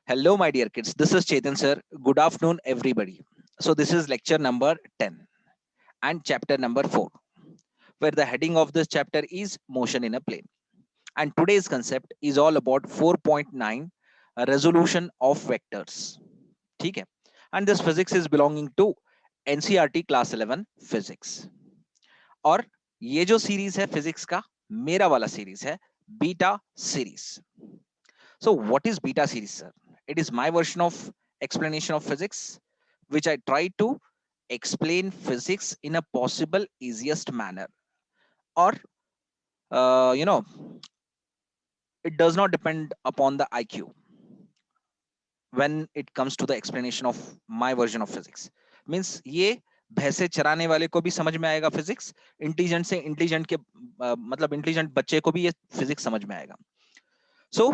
Hello, my dear kids. This is Chetan sir. Good afternoon, everybody. So, this is lecture number 10 and chapter number 4, where the heading of this chapter is motion in a plane. And today's concept is all about 4.9 resolution of vectors. Okay? And this physics is belonging to NCERT class 11 physics. और ये जो series है physics का मेरा वाला series है beta series. So, what is beta series, sir? It is my version of explanation of physics, which I try to explain physics in a possible easiest manner. Or, uh, you know, it does not depend upon the IQ when it comes to the explanation of my version of physics. Means ये भैंसे चराने वाले को भी समझ में आएगा physics, intelligent से इंटेलिजेंट के मतलब इंटेलिजेंट बच्चे को भी ये फिजिक्स समझ में आएगा. So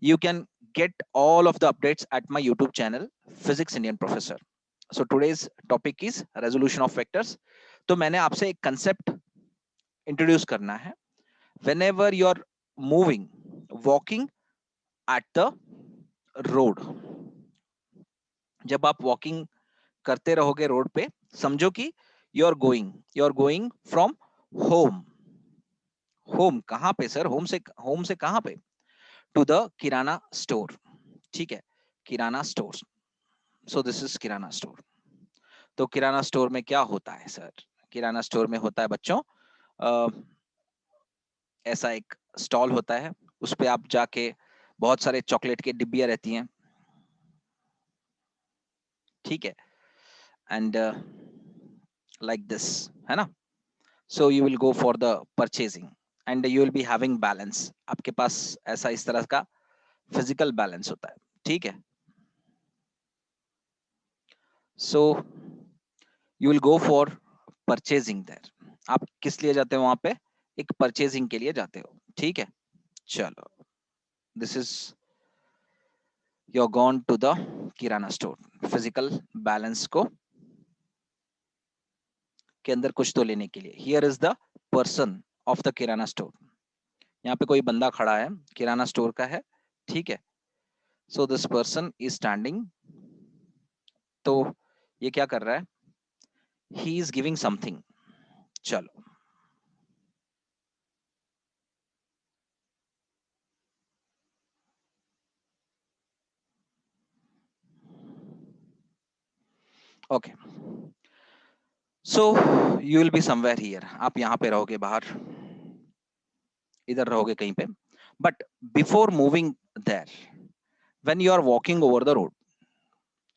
you can get all of the updates at my YouTube channel, Physics Indian Professor. So today's topic is resolution of vectors. तो मैंने आपसे एक concept introduce करना है. Whenever you are moving, walking at the road, जब आप walking करते रहोगे रोड पे, समझो कि you are going from home. Home कहाँ पे सर? home से कहाँ पे? To the kirana store. ठीक है, kirana store. So this is kirana store. तो किराना स्टोर में क्या होता है सर? किराना स्टोर में होता है बच्चों, ऐसा एक स्टॉल होता है, उस पे आप जाके बहुत सारे चॉकलेट के डिब्बियां रहती हैं, ठीक है, एंड लाइक दिस, है ना. सो you will go for the purchasing and you will be having balance. आपके पास ऐसा इस तरह का फिजिकल बैलेंस होता है, ठीक है. So you will go for purchasing there. आप किस लिए जाते हो वहां पे? एक परचेजिंग के लिए जाते हो, ठीक है. चलो, this is you gone to the kirana store. Physical balance को के अंदर कुछ तो लेने के लिए. Here is the person of the kirana store. यहाँ पे कोई बंदा खड़ा है, किराना स्टोर का है, ठीक है. So this person is standing. तो ये क्या कर रहा है? He is giving something. चलो, okay. So you will be somewhere here. आप यहाँ पे रहोगे, बाहर इधर रहोगे कहीं पे. But before moving there, when you are walking over the road,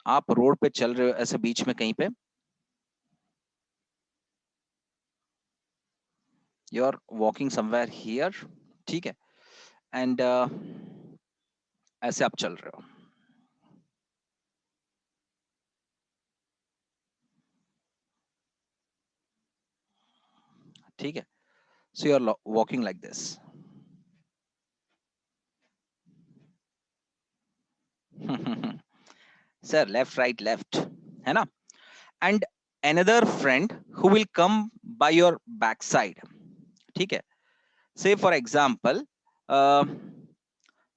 आप रोड पे चल रहे हो ऐसे बीच में कहीं पे, you are walking somewhere here, ठीक है, एंड ऐसे आप चल रहे हो, ठीक है. So you are walking like this. Sir left right left, है ना. And another friend who will come by your backside, ठीक है. say for example, uh,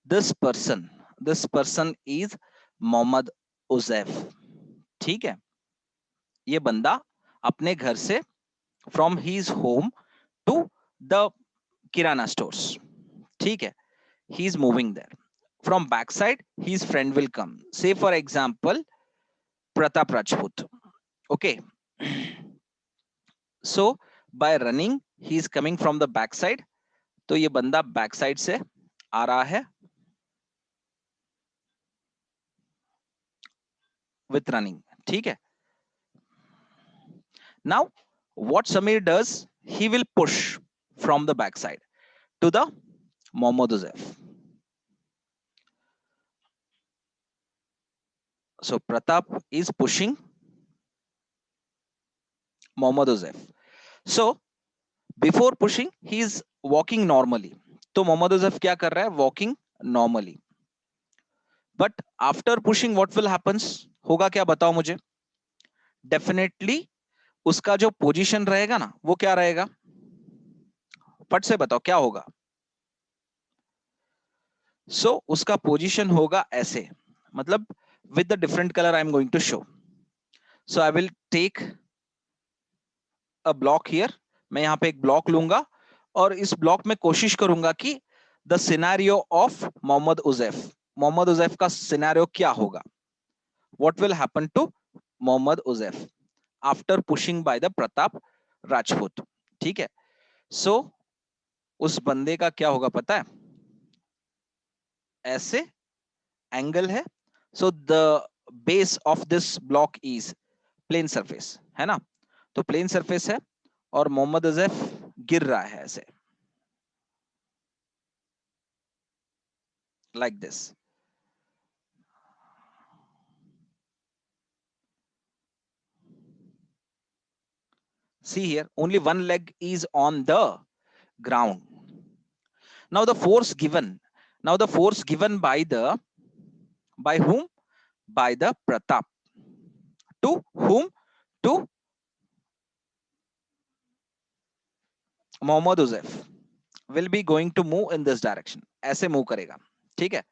this person is Mohammad उजैफ, ठीक है. ये बंदा अपने घर से from his home to the kirana stores, ठीक है. He is moving there. From back side his friend will come, say for example Pratap Rajput, okay. so by running he is coming from the back side. तो ये बंदा back side से आ रहा है with running, ठीक है. Now what Samir does, he will push from the backside to the Mohammad Uzaif. So Pratap is pushing Mohammad Uzaif. So before pushing he is walking normally. तो Mohammad Uzaif क्या कर रहा है? Walking normally. But after pushing what will happens? होगा क्या, बताओ मुझे. Definitely उसका जो पोजीशन रहेगा ना, वो क्या रहेगा? फट से बताओ क्या होगा. सो उसका पोजीशन होगा ऐसे. मतलब with the different color I am going to show. So I will take a block here. मैं यहाँ पे एक ब्लॉक लूंगा और इस ब्लॉक में कोशिश करूंगा कि the scenario of Mohammad Ujaif का सिनेरियो क्या होगा. What will happen to Mohammad Ujaif after pushing by the Pratap Rajput. ठीक है. सो उस बंदे का क्या होगा पता है. ऐसे एंगल है. So the base of this block is plane surface, है ना. तो प्लेन सरफेस है और मोहम्मद उजैफ गिर रहा है ऐसे, like this. See here, only one leg is on the ground. Now the force given, by whom? By the Pratap. To whom? To Mohammad Uzaif will be going to move in this direction. ऐसे move करेगा. ठीक है.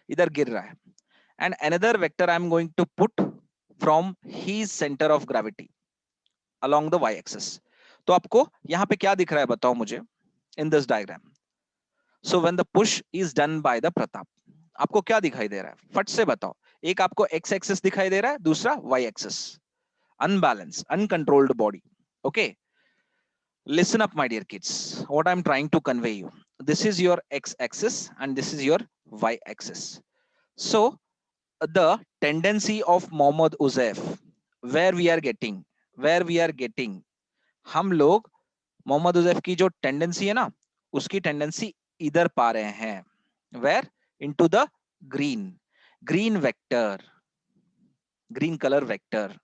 इधर गिर रहा है. And another vector I am going to put from his center of gravity along the y-axis. तो आपको यहाँ पे क्या दिख रहा है बताओ मुझे in this diagram. So when the push is done by the Pratap, आपको क्या दिखाई दे रहा है फट से बताओ. एक आपको x एक्सिस दिखाई दे रहा है, दूसरा y axis. Unbalance, uncontrolled body. Okay, listen up my dear kids, what I'm trying to convey you. This is your x axis and this is your y axis. So the tendency of Mohammad Uzaif, where we are getting हम लोग मोहम्मद उजैफ की जो tendency है ना, उसकी tendency इधर पा रहे हैं. Where? Into the green vector, green colour vector.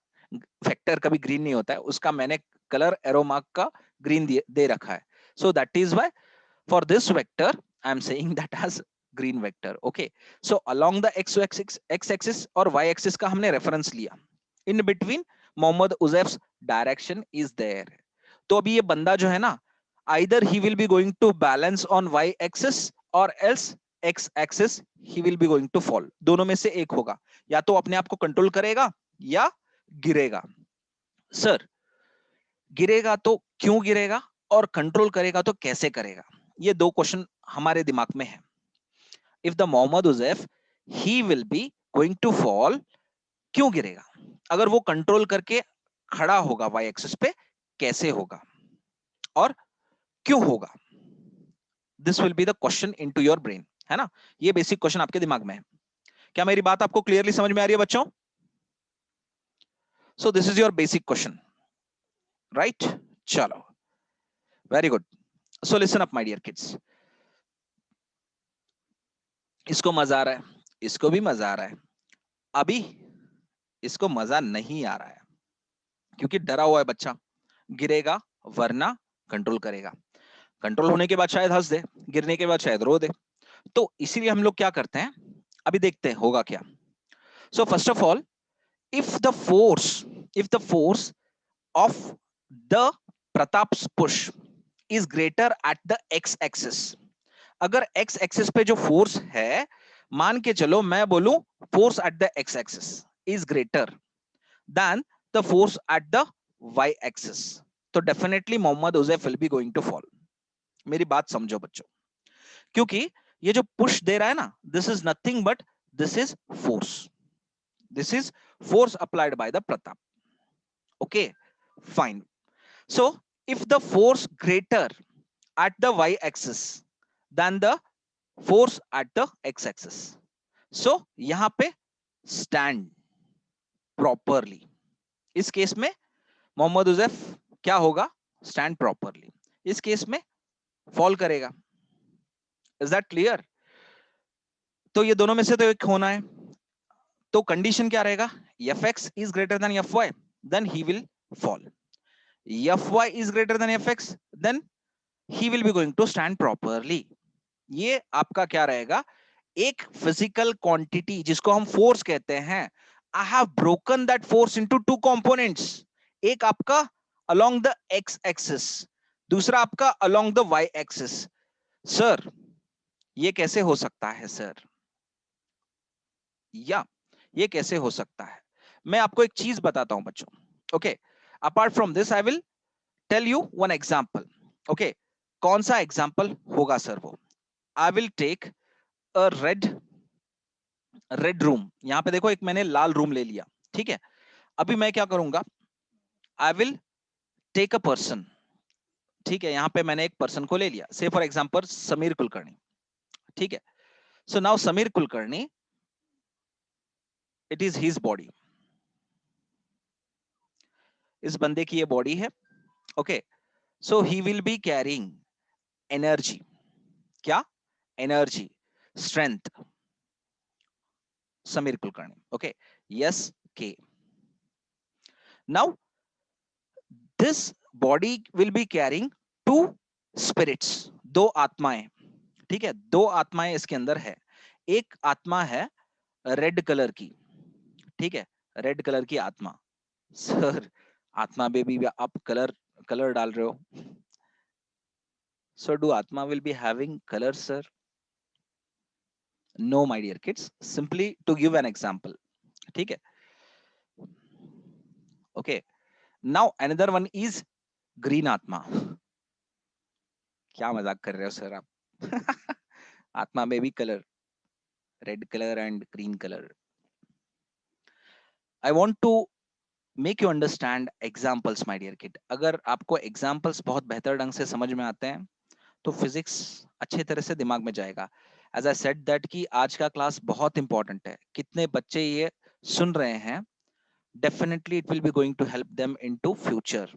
Vector कभी ग्रीन नहीं होता है, उसका मैंने कलर एरो मार्क का ग्रीन दे रखा है. So that is why for this vector I am saying that as green vector. Okay, so along the x axis और वाई एक्सिस का हमने रेफरेंस लिया. In between Mohammad Ujaif's direction is there. तो अभी ये बंदा जो है ना, either he will be going to balance on y axis or else x axis he will be going to fall. दोनों में से एक होगा, या तो अपने आप को कंट्रोल करेगा या गिरेगा. सर गिरेगा तो क्यों गिरेगा और कंट्रोल करेगा तो कैसे करेगा, ये दो क्वेश्चन हमारे दिमाग में है. If the Mohammad Ujaif he will be going to fall, क्यों गिरेगा. अगर वो कंट्रोल करके खड़ा होगा y एक्सिस पे, कैसे होगा और क्यों होगा. This will be the question into your brain, है ना. ये बेसिक क्वेश्चन आपके दिमाग में है. क्या मेरी बात आपको क्लियरली समझ में आ रही है बच्चों. So this is your basic question, right. चलो, very good. So listen up my dear kids. इसको मजा आ रहा है, इसको भी मजा आ रहा है. अभी इसको मजा नहीं आ रहा है क्योंकि डरा हुआ है बच्चा. गिरेगा वरना कंट्रोल करेगा. कंट्रोल होने के बाद शायद हंस दे, गिरने के बाद शायद रो दे. तो इसीलिए हम लोग क्या करते हैं, अभी देखते हैं होगा क्या. So first of all, if the force of the Pratap's push is greater at the x axis, अगर x axis पे जो फोर्स है, मान के चलो मैं बोलूं force at the x axis is greater than the force at the y axis, तो definitely Mohammad Ujaif will be going to fall. मेरी बात समझो बच्चों, क्योंकि ये जो पुश दे रहा है ना, this is nothing but this is force. This is force applied by the Pratap. Okay, fine. So if the force greater at the y-axis than the force at the x-axis, so यहाँ पे stand properly. इस case में मोहम्मद उजैफ क्या होगा, stand properly. इस case में fall करेगा. Is that clear? तो ये दोनों में से तो एक होना है. तो कंडीशन क्या रहेगा, fx is greater than fy, then he will fall. fy is greater than fx, then he will be going to stand properly. ये आपका क्या रहेगा, एक फिजिकल क्वांटिटी जिसको हम फोर्स कहते हैं. I have broken that force into two components. एक आपका along the x axis, दूसरा आपका along the y axis. Sir ये कैसे हो सकता है सर. या ये कैसे हो सकता है? मैं आपको एक चीज बताता हूं बच्चों. Okay, apart from this I will tell you one example. Okay, कौन सा एग्जाम्पल होगा सर वो? I will take a red room. यहां पे देखो, एक मैंने लाल रूम ले लिया. ठीक है, अभी मैं क्या करूंगा, I will take a person. ठीक है, यहां पे मैंने एक पर्सन को ले लिया, से फॉर एग्जाम्पल समीर कुलकर्णी. ठीक है, so now Sameer Kulkarni, it is his body. इस बंदे की ये बॉडी है. Okay, so he will be carrying energy. क्या? Energy, strength. Sameer Kulkarni. Okay, yes K. Now this body will be carrying two spirits. दो आत्माएं. ठीक है, दो आत्माएं इसके अंदर है. एक आत्मा है रेड कलर की. ठीक है, रेड कलर की आत्मा. सर, आत्मा में भी आप कलर कलर डाल रहे हो? So do atma will be having colour sir? No my dear kids, simply to give an example. ठीक है, okay. Now another one is green atma. क्या मजाक कर रहे हो सर आप? आत्मा में भी colour, red colour and green colour. I want to make you understand examples my dear kid. अगर आपको एग्जांपल्स बहुत बेहतर ढंग से समझ में आते हैं तो फिजिक्स अच्छे तरह से दिमाग में जाएगा. एज आई सेड दैट कि आज का क्लास बहुत इंपॉर्टेंट है. कितने बच्चे ये सुन रहे हैं, definitely it will be going to help them into future.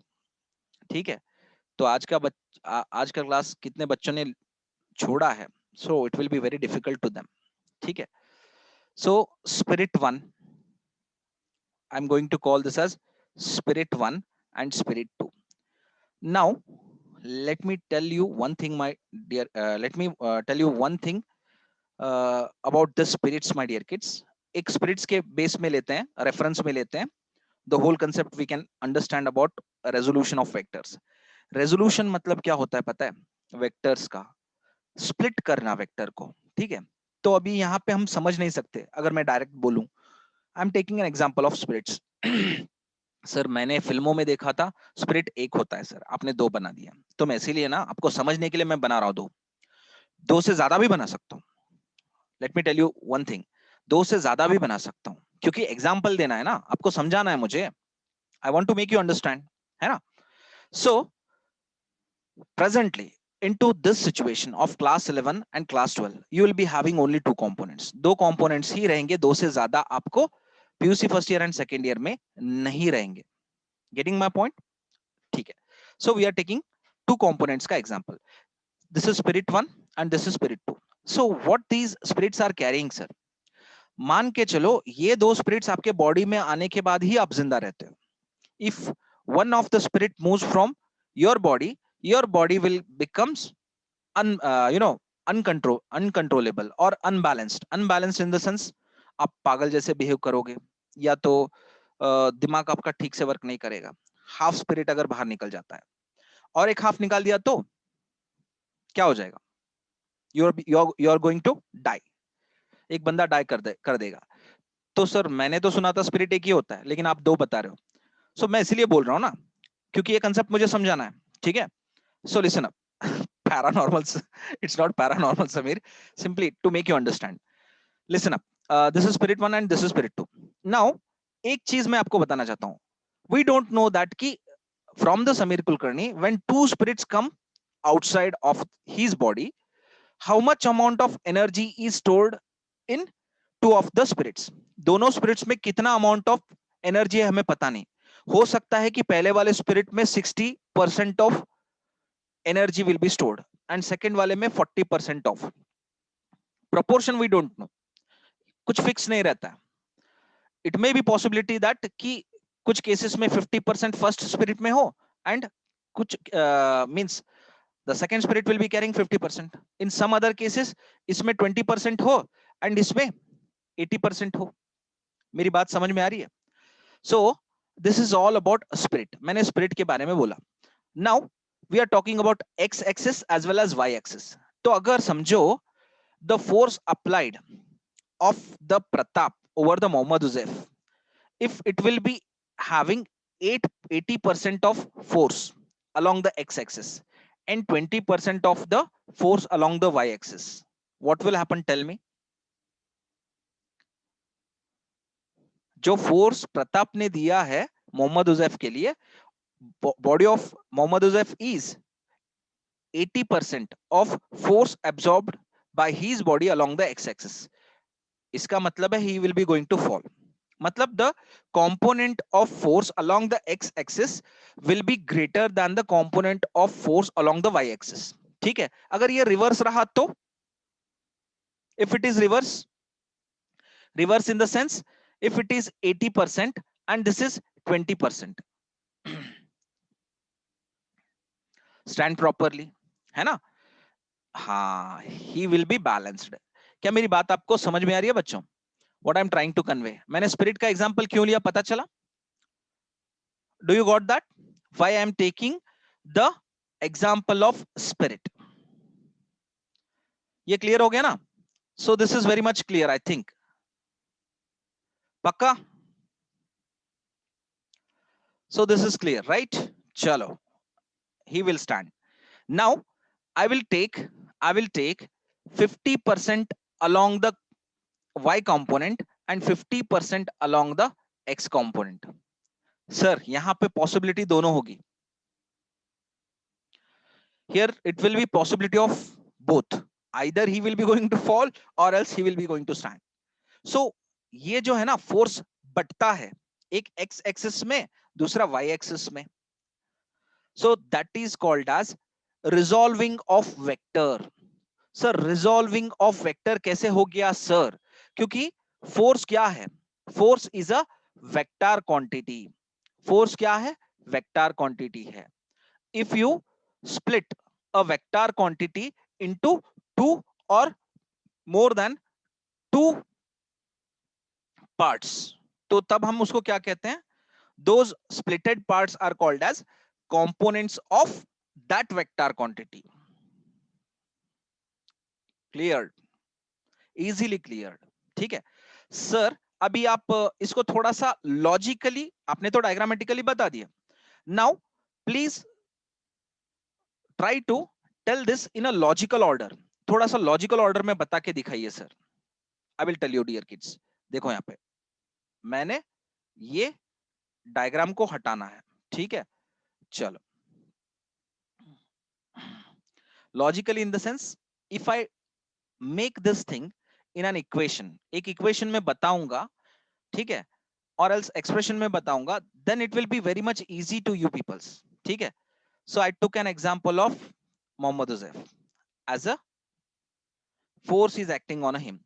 ठीक है, तो आज का क्लास कितने बच्चों ने छोड़ा है, so it will be very difficult to them. ठीक है, so spirit one, I am going to call this as spirit 1 and spirit 2. Now let me tell you one thing, my dear, let me tell you one thing about the spirits, my dear kids. एक spirits के base में लेते हैं, reference में लेते हैं. The whole concept we can understand about resolution of vectors. Resolution मतलब क्या होता है पता है? वेक्टर्स का स्प्लिट करना वेक्टर को. ठीक है, तो अभी यहाँ पे हम समझ नहीं सकते. अगर मैं डायरेक्ट बोलूं, I am taking an example of spirits. Sir, मैंने फिल्मों में देखा था स्पिरिट एक होता है. सर, आपने दो बना दिया. तो मैं इसीलिए ना, आपको समझने के लिए मैं बना रहा हूं दो. दो से ज्यादा भी बना सकता हूँ. Let me tell you one thing, दो से ज्यादा भी बना सकता हूँ, क्योंकि एग्जाम्पल देना है ना, आपको समझाना है मुझे. I want to make you understand, है ना? So presently into this situation of class 11 and class 12, you will be having only two components. दो components ही रहेंगे, दो से ज्यादा आपको PUC first year and second year में नहीं रहेंगे. Getting my point? ठीक है, so we are taking two components का example. This is spirit 1 and this is spirit 2. So what these spirits are carrying sir? मान के चलो ये दो स्पिरिट्स आपके बॉडी में आने के बाद ही आप जिंदा रहते हो. If one of the spirit moves from your body will becomes you know, uncontrollable or unbalanced in the sense, आप पागल जैसे बिहेव करोगे, या तो दिमाग आपका ठीक से वर्क नहीं करेगा. हाफ स्पिरिट अगर बाहर निकल जाता है और एक हाफ निकाल दिया तो क्या हो जाएगा? You are going to die. एक बंदा डाई कर देगा. तो सर, मैंने तो सुना था स्पिरिट एक ही होता है, लेकिन आप दो बता रहे हो. सो मैं इसलिए बोल रहा हूं ना, क्योंकि ये कंसेप्ट मुझे समझाना है. ठीक है, सो listen up. paranormal, it's not paranormal Samir, simply to make you understand. Listen up, this is spirit 1 and this is spirit 2. Now एक चीज मैं आपको बताना चाहता हूं. We don't know that कि from the Samir Kulkarni, when two spirits come outside of his body, how much amount of energy is stored in two of the spirits. दोनों spirits में कितना amount of energy है हमें पता नहीं. हो सकता है कि पहले वाले spirit में 60% of energy will be stored and second वाले में 40% of. Proportion we don't know, कुछ फिक्स नहीं रहता है. It may be possibility that कि कुछ केसेस में 50% फर्स्ट स्पिरिट में हो एंड कुछ means the second spirit will be carrying 50%. in some other cases इसमें 20% हो एंड इसमें 80% हो. मेरी बात समझ में आ रही है? so this is all about spirit. मैंने spirit के बारे में बोला. now we are talking about x axis as well as y axis. तो अगर समझो the force applied of the Pratap over the Mohammad Uzef, if it will be having 80% of force along the x-axis and 20% of the force along the y-axis, what will happen? Tell me. जो force Pratap ने दिया है मोहम्मद उजैफ के लिए, body of Mohammad Ujaif is 80% of force absorbed by his body along the x-axis. इसका मतलब है he will be going to fall. मतलब the component of force along the x-axis will be greater than the component of force along the y-axis. ठीक है, अगर ये reverse रहा तो, if it is reverse in the sense if it is 80% and this is 20%, stand properly, है ना? हाँ, he will be balanced. क्या मेरी बात आपको समझ में आ रही है बच्चों? What I'm trying to convey. मैंने स्पिरिट का एग्जांपल क्यों लिया पता चला? Do you got that? Why I am taking the example of spirit? ये क्लियर हो गया ना? So this is very much clear, I think. पक्का? So this is clear, right? चलो, he will stand. Now I will take 50% along the y component and 50% along the x component. Sir यहां पे possibility दोनों होगी. Here it will be possibility of both. Either he will be going to fall or else he will be going to stand. So ये जो है ना force बटता है, एक x एक्सिस में दूसरा y एक्सिस में. So that is called as resolving of vector. Sir resolving of vector कैसे हो गया सर? क्योंकि फोर्स क्या है? Force is a vector quantity. Force क्या है? वेक्टर क्वांटिटी है. If you split a vector quantity into 2 और मोर देन 2 पार्ट्स, तो तब हम उसको क्या कहते हैं? Those splitted parts are called as components of that vector quantity. Clear? Easily clear. ठीक है सर. अभी आप इसको थोड़ा सा लॉजिकली, आपने तो डायग्रामेटिकली बता दिया. Now please try to tell this in a logical order. थोड़ा सा लॉजिकल ऑर्डर में बता के दिखाइए sir. I will tell you dear kids. देखो यहां पे मैंने ये डायग्राम को हटाना है. ठीक है, चलो. Logically in the sense if I make this thing in an equation, एक इक्वेशन में बताऊंगा, ठीक है, और एल्स एक्सप्रेशन में बताऊंगा, then it will be very much easy to you peoples. ठीक है. So I took an example of Mohammad Ujaif as a force is acting on him.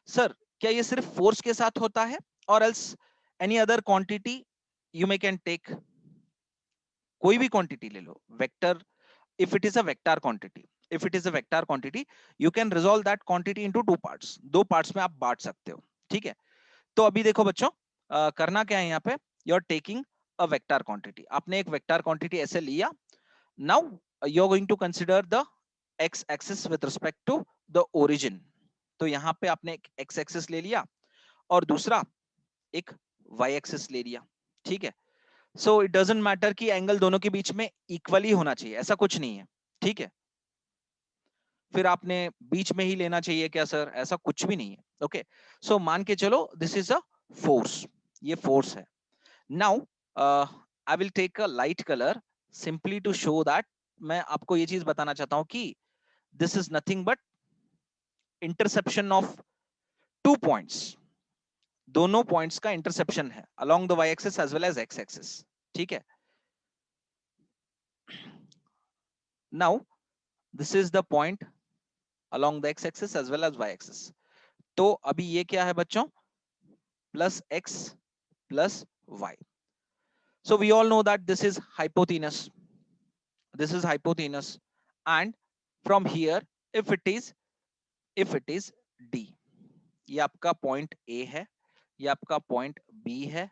Sir क्या ये सिर्फ फोर्स के साथ होता है और else any other quantity you may can take? कोई भी क्वांटिटी ले लो, vector. if it is a vector quantity, if it is a vector quantity you can resolve that quantity into 2 parts. 2 parts में आप बांट सकते हो. ठीक है. तो अभी देखो बच्चों, करना क्या है यहाँ पे? You are taking a vector quantity. आपने एक वेक्टर क्वांटिटी ऐसे लिया. Now you are going to consider the x axis with respect to the origin. तो यहाँ पे आपने एक एक्स एक्सिस ले लिया और दूसरा एक वाई एक्सिस ले लिया. ठीक है. सो इट डजंट मैटर कि एंगल दोनों के बीच में इक्वली होना चाहिए, ऐसा कुछ नहीं है. ठीक है. फिर आपने बीच में ही लेना चाहिए क्या सर? ऐसा कुछ भी नहीं है. ओके. सो मान के चलो दिस इज अ फोर्स. ये फोर्स है. Now I will take a light colour simply to show that. मैं आपको ये चीज बताना चाहता हूं कि this is nothing but interception of 2 points. दोनों पॉइंट्स का इंटरसेप्शन है along the y axis as well as x axis. ठीक है. Now this is the point along the x-axis as well as y-axis. तो अभी ये क्या है बच्चों? plus x plus y. So we all know that this is hypotenuse. This is hypotenuse, and from here if it is D, ये आपका point A है, ये आपका पॉइंट B है,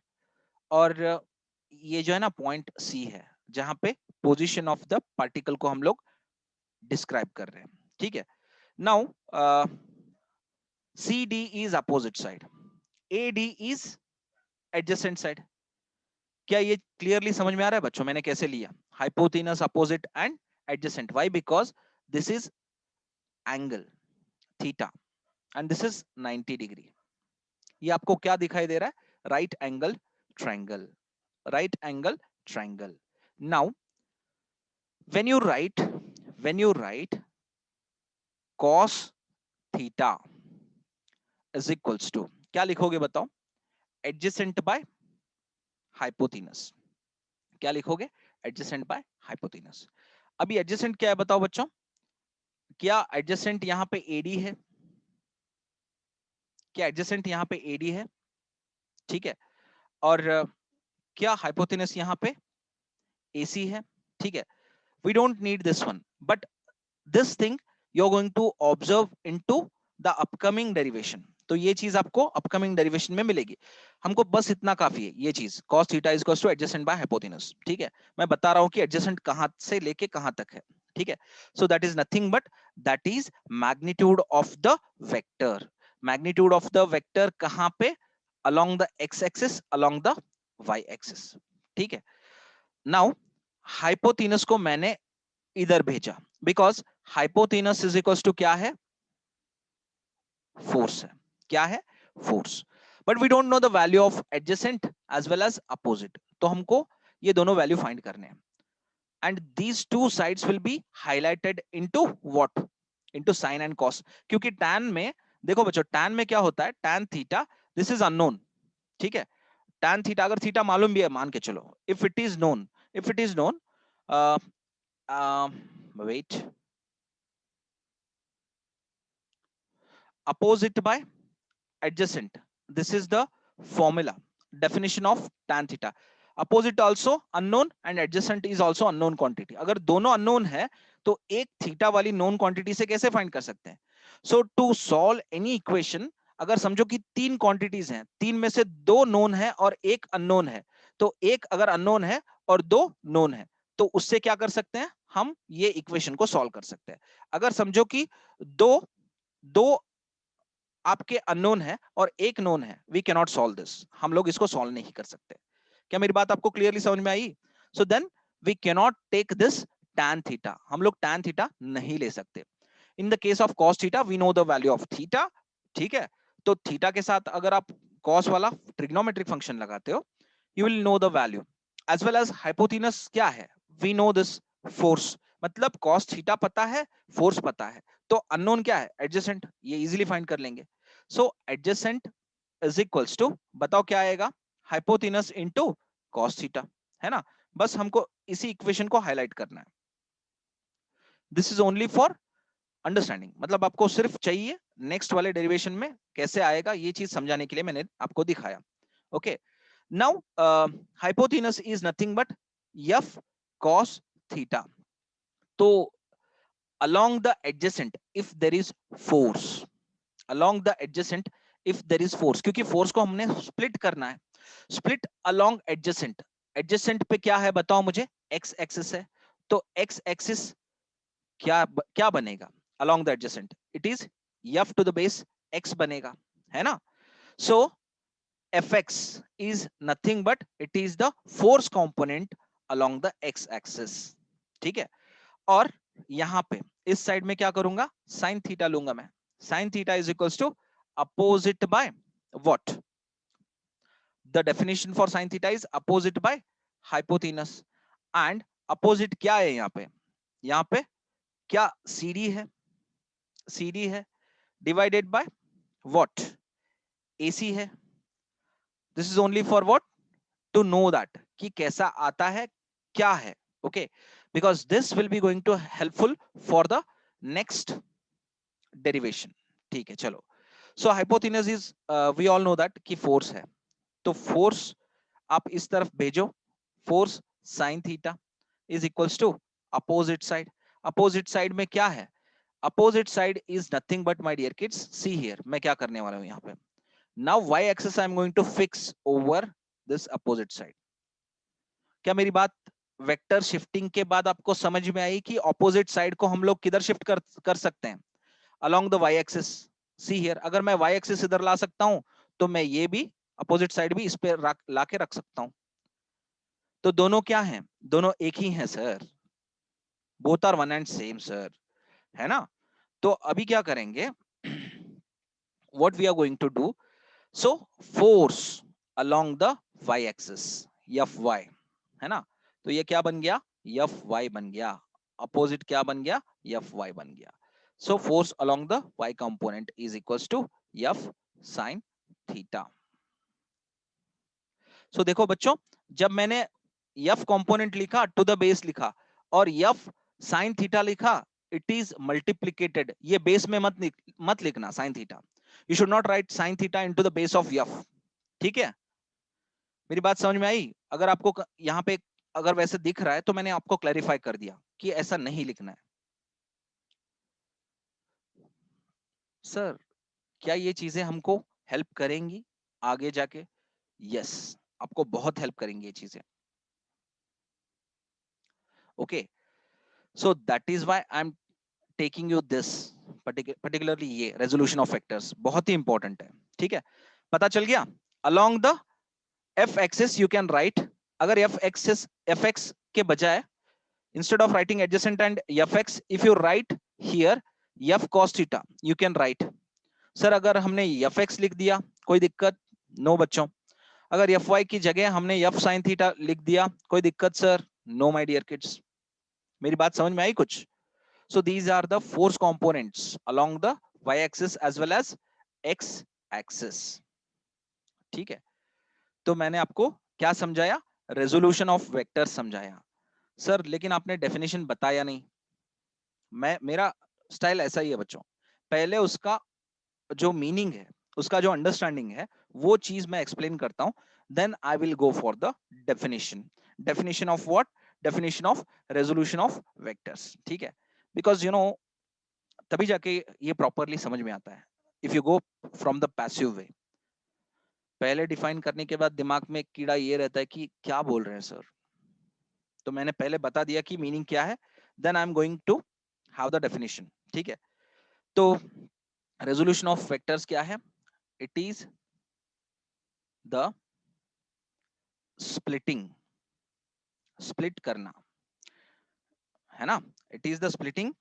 और ये जो है ना पॉइंट C है, जहां पे पोजीशन ऑफ द पार्टिकल को हम लोग डिस्क्राइब कर रहे हैं. ठीक है. Now CD is opposite side. AD is adjacent side. क्या ये क्लियरली समझ में आ रहा है बच्चों मैंने कैसे लिया? Hypotenuse, opposite and adjacent. Why? Because this is angle theta and this is 90 degree. ये आपको क्या दिखाई दे रहा है? Right angle triangle. Right angle triangle. Now when you write cos theta is equals to, क्या लिखोगे बताओ? Adjacent by hypotenuse. क्या लिखोगे? Adjacent by hypotenuse. अभी एडजेसेंट क्या है बताओ बच्चों? क्या एडजेसेंट यहां पे एडी है? क्या एडजेसेंट यहां पे एडी है? ठीक है. और क्या हाइपोथेनस यहां पे एसी है? ठीक है. We don't need this one, but this thing you are going to observe into the upcoming derivation. तो ये चीज आपको अपकमिंग डेरिवेशन में मिलेगी. हमको बस इतना काफी है ये चीज. cos theta is equal to adjacent by hypotenuse. ठीक है. मैं बता रहा हूं कि एडजेसेंट कहां से लेके कहां तक है. ठीक है. So that is nothing but that is magnitude of the vector. Magnitude of the vector कहां पे? along the x axis, along the y axis. ठीक है. नाउ हाइपोथेनस को मैंने इधर भेजा because hypotenuse is equal to क्या है? फोर्स है. क्या है? Force. But we don't know the value of adjacent as well as opposite. तो हमको ये दोनों वैल्यू फाइंड करने हैं. And these two sides will be highlighted into what? Into sine and cos. क्योंकि टैन में देखो बच्चों, टैन में क्या होता है? Tan theta, this is unknown. ठीक है. टैन थीटा, अगर थीटा मालूम भी है मान के चलो, if it is known, wait, opposite by adjacent, this is the formula, definition of tan theta. Opposite also unknown and adjacent is also unknown quantity. अगर दोनों unknown है तो एक थीटा वाली known quantity से कैसे find कर सकते हैं? So to solve any equation, अगर समझो कि तीन quantities हैं, तीन में से दो known है और एक unknown है, तो एक अगर unknown है और दो known है, तो उससे क्या कर सकते हैं? हम ये इक्वेशन को सॉल्व कर सकते हैं. अगर समझो कि दो दो आपके अननोन है और एक नोन है, we can not solve this. हम लोग इसको सॉल्व नहीं कर सकते. क्या मेरी बात आपको क्लियरली समझ में आई? So then we can not take this tan theta. हम लोग tan थीटा नहीं ले सकते. In the case of cos theta we know the value of theta. ठीक है. तो थीटा के साथ अगर आप cos वाला ट्रिग्नोमेट्रिक फंक्शन लगाते हो, you will know the value. As well as hypotenuse क्या है? We know this force. मतलब cos थीटा पता है, फोर्स पता है, तो अननोन क्या है? एडजेसेंट. ये इजीली फाइंड कर लेंगे. सो एडजेसेंट इज इक्वल्स टू, बताओ क्या आएगा? हाइपोथेनस इनटू cos थीटा. है ना? बस हमको इसी इक्वेशन को हाईलाइट करना है. This is only for understanding. मतलब आपको सिर्फ चाहिए नेक्स्ट वाले डेरिवेशन में कैसे आएगा ये चीज समझाने के लिए मैंने आपको दिखाया. Okay. Now hypotenuse is nothing but f cos theta. तो along the adjacent if there is force, along the adjacent if there is force, क्योंकि फोर्स को हमने स्प्लिट करना है. Split along adjacent. adjacent पे क्या है बताओ मुझे? x एक्सिस है. तो x एक्सिस क्या बनेगा along the adjacent? it is f to the base x बनेगा. है ना? so fx is nothing but it is the force component along the x axis. ठीक है. और यहां पे इस साइड में क्या करूंगा? साइन थीटा लूंगा मैं. Sine theta is equals to opposite by what? The definition for sine theta is opposite by hypotenuse. And opposite क्या है यहां पे? यहां पे क्या CD है? CD है डिवाइडेड बाय व्हाट? AC है. This is only for what? To know that कि कैसा आता है, क्या है. Okay. because this will be going to helpful for the next derivation. ठीक है. चलो. so hypotenuse is we all know that कि force है. तो force आप इस तरफ भेजो. force sin theta is equals to opposite side. opposite side में क्या है? opposite side is nothing but my dear kids, see here मैं क्या करने वाला हूं यहाँ पे. now y axis I am going to fix over this opposite side. क्या मेरी बात वेक्टर शिफ्टिंग के बाद आपको समझ में आई कि ऑपोजिट साइड को हम लोग किधर शिफ्ट कर सकते हैं? along the y axis. see here, अगर मैं y axis इधर ला सकता हूं तो मैं ये भी अपोजिट साइड भी इस पे ला के रख सकता हूं। तो दोनों क्या हैं? दोनों एक ही हैं sir, both are one and same sir, है ना? तो अभी क्या करेंगे, what we are going to do, so force along the y axis, fy, है ना? तो ये क्या बन गया? fy बन गया। अपोजिट क्या बन गया? fy बन गया। so force along the y component is equals to f sin theta। so देखो बच्चों, जब मैंने f कंपोनेंट लिखा, टू द बेस लिखा, और f sin थीटा लिखा, इट इज मल्टीप्लिकेटेड। ये बेस में मत लिखना sin theta. You should not right sin theta into the base of f। ठीक है, मेरी बात समझ में आई? अगर आपको यहाँ पे अगर वैसे दिख रहा है तो मैंने आपको क्लैरिफाई कर दिया कि ऐसा नहीं लिखना है। सर क्या ये चीजें हमको हेल्प करेंगी आगे जाके? यस, आपको बहुत हेल्प करेंगी ये चीजें। Okay, so that is why I am taking you this particularly ये रेजोल्यूशन ऑफ वेक्टर्स बहुत ही इंपॉर्टेंट है। ठीक है, पता चल गया? Along the F axis you can write, अगर एफ एक्सिस एफ एक्स के बजाय instead of writing adjacent and fx, if you write here f cos theta, you can write, sir अगर हमने fx लिख दिया कोई दिक्कत? नो बच्चों। अगर fy की जगह हमने f sin theta लिख दिया कोई दिक्कत sir? No my dear kids. मेरी बात समझ में आई कुछ? so these are the force components along the y axis as well as x axis। ठीक है, तो मैंने आपको क्या समझाया? रेजोल्यूशन ऑफ वेक्टर समझाया। सर लेकिन आपने डेफिनेशन बताया नहीं। मेरा स्टाइल ऐसा ही है बच्चों, पहले उसका जो मीनिंग है, उसका जो अंडरस्टैंडिंग है, वो चीज मैं एक्सप्लेन करता हूं, then I will go for the definition. Definition of what? Definition of resolution of vectors. ठीक है, बिकॉज तभी जाके ये प्रॉपरली समझ में आता है। If you go from the passive वे, पहले डिफाइन करने के बाद दिमाग में कीड़ा ये रहता है कि क्या बोल रहे हैं सर। तो मैंने पहले बता दिया कि मीनिंग क्या है, then I am going to have the definition. ठीक है, तो रेजोल्यूशन ऑफ वेक्टर्स क्या है? It is the splitting, split करना, है ना? It is the splitting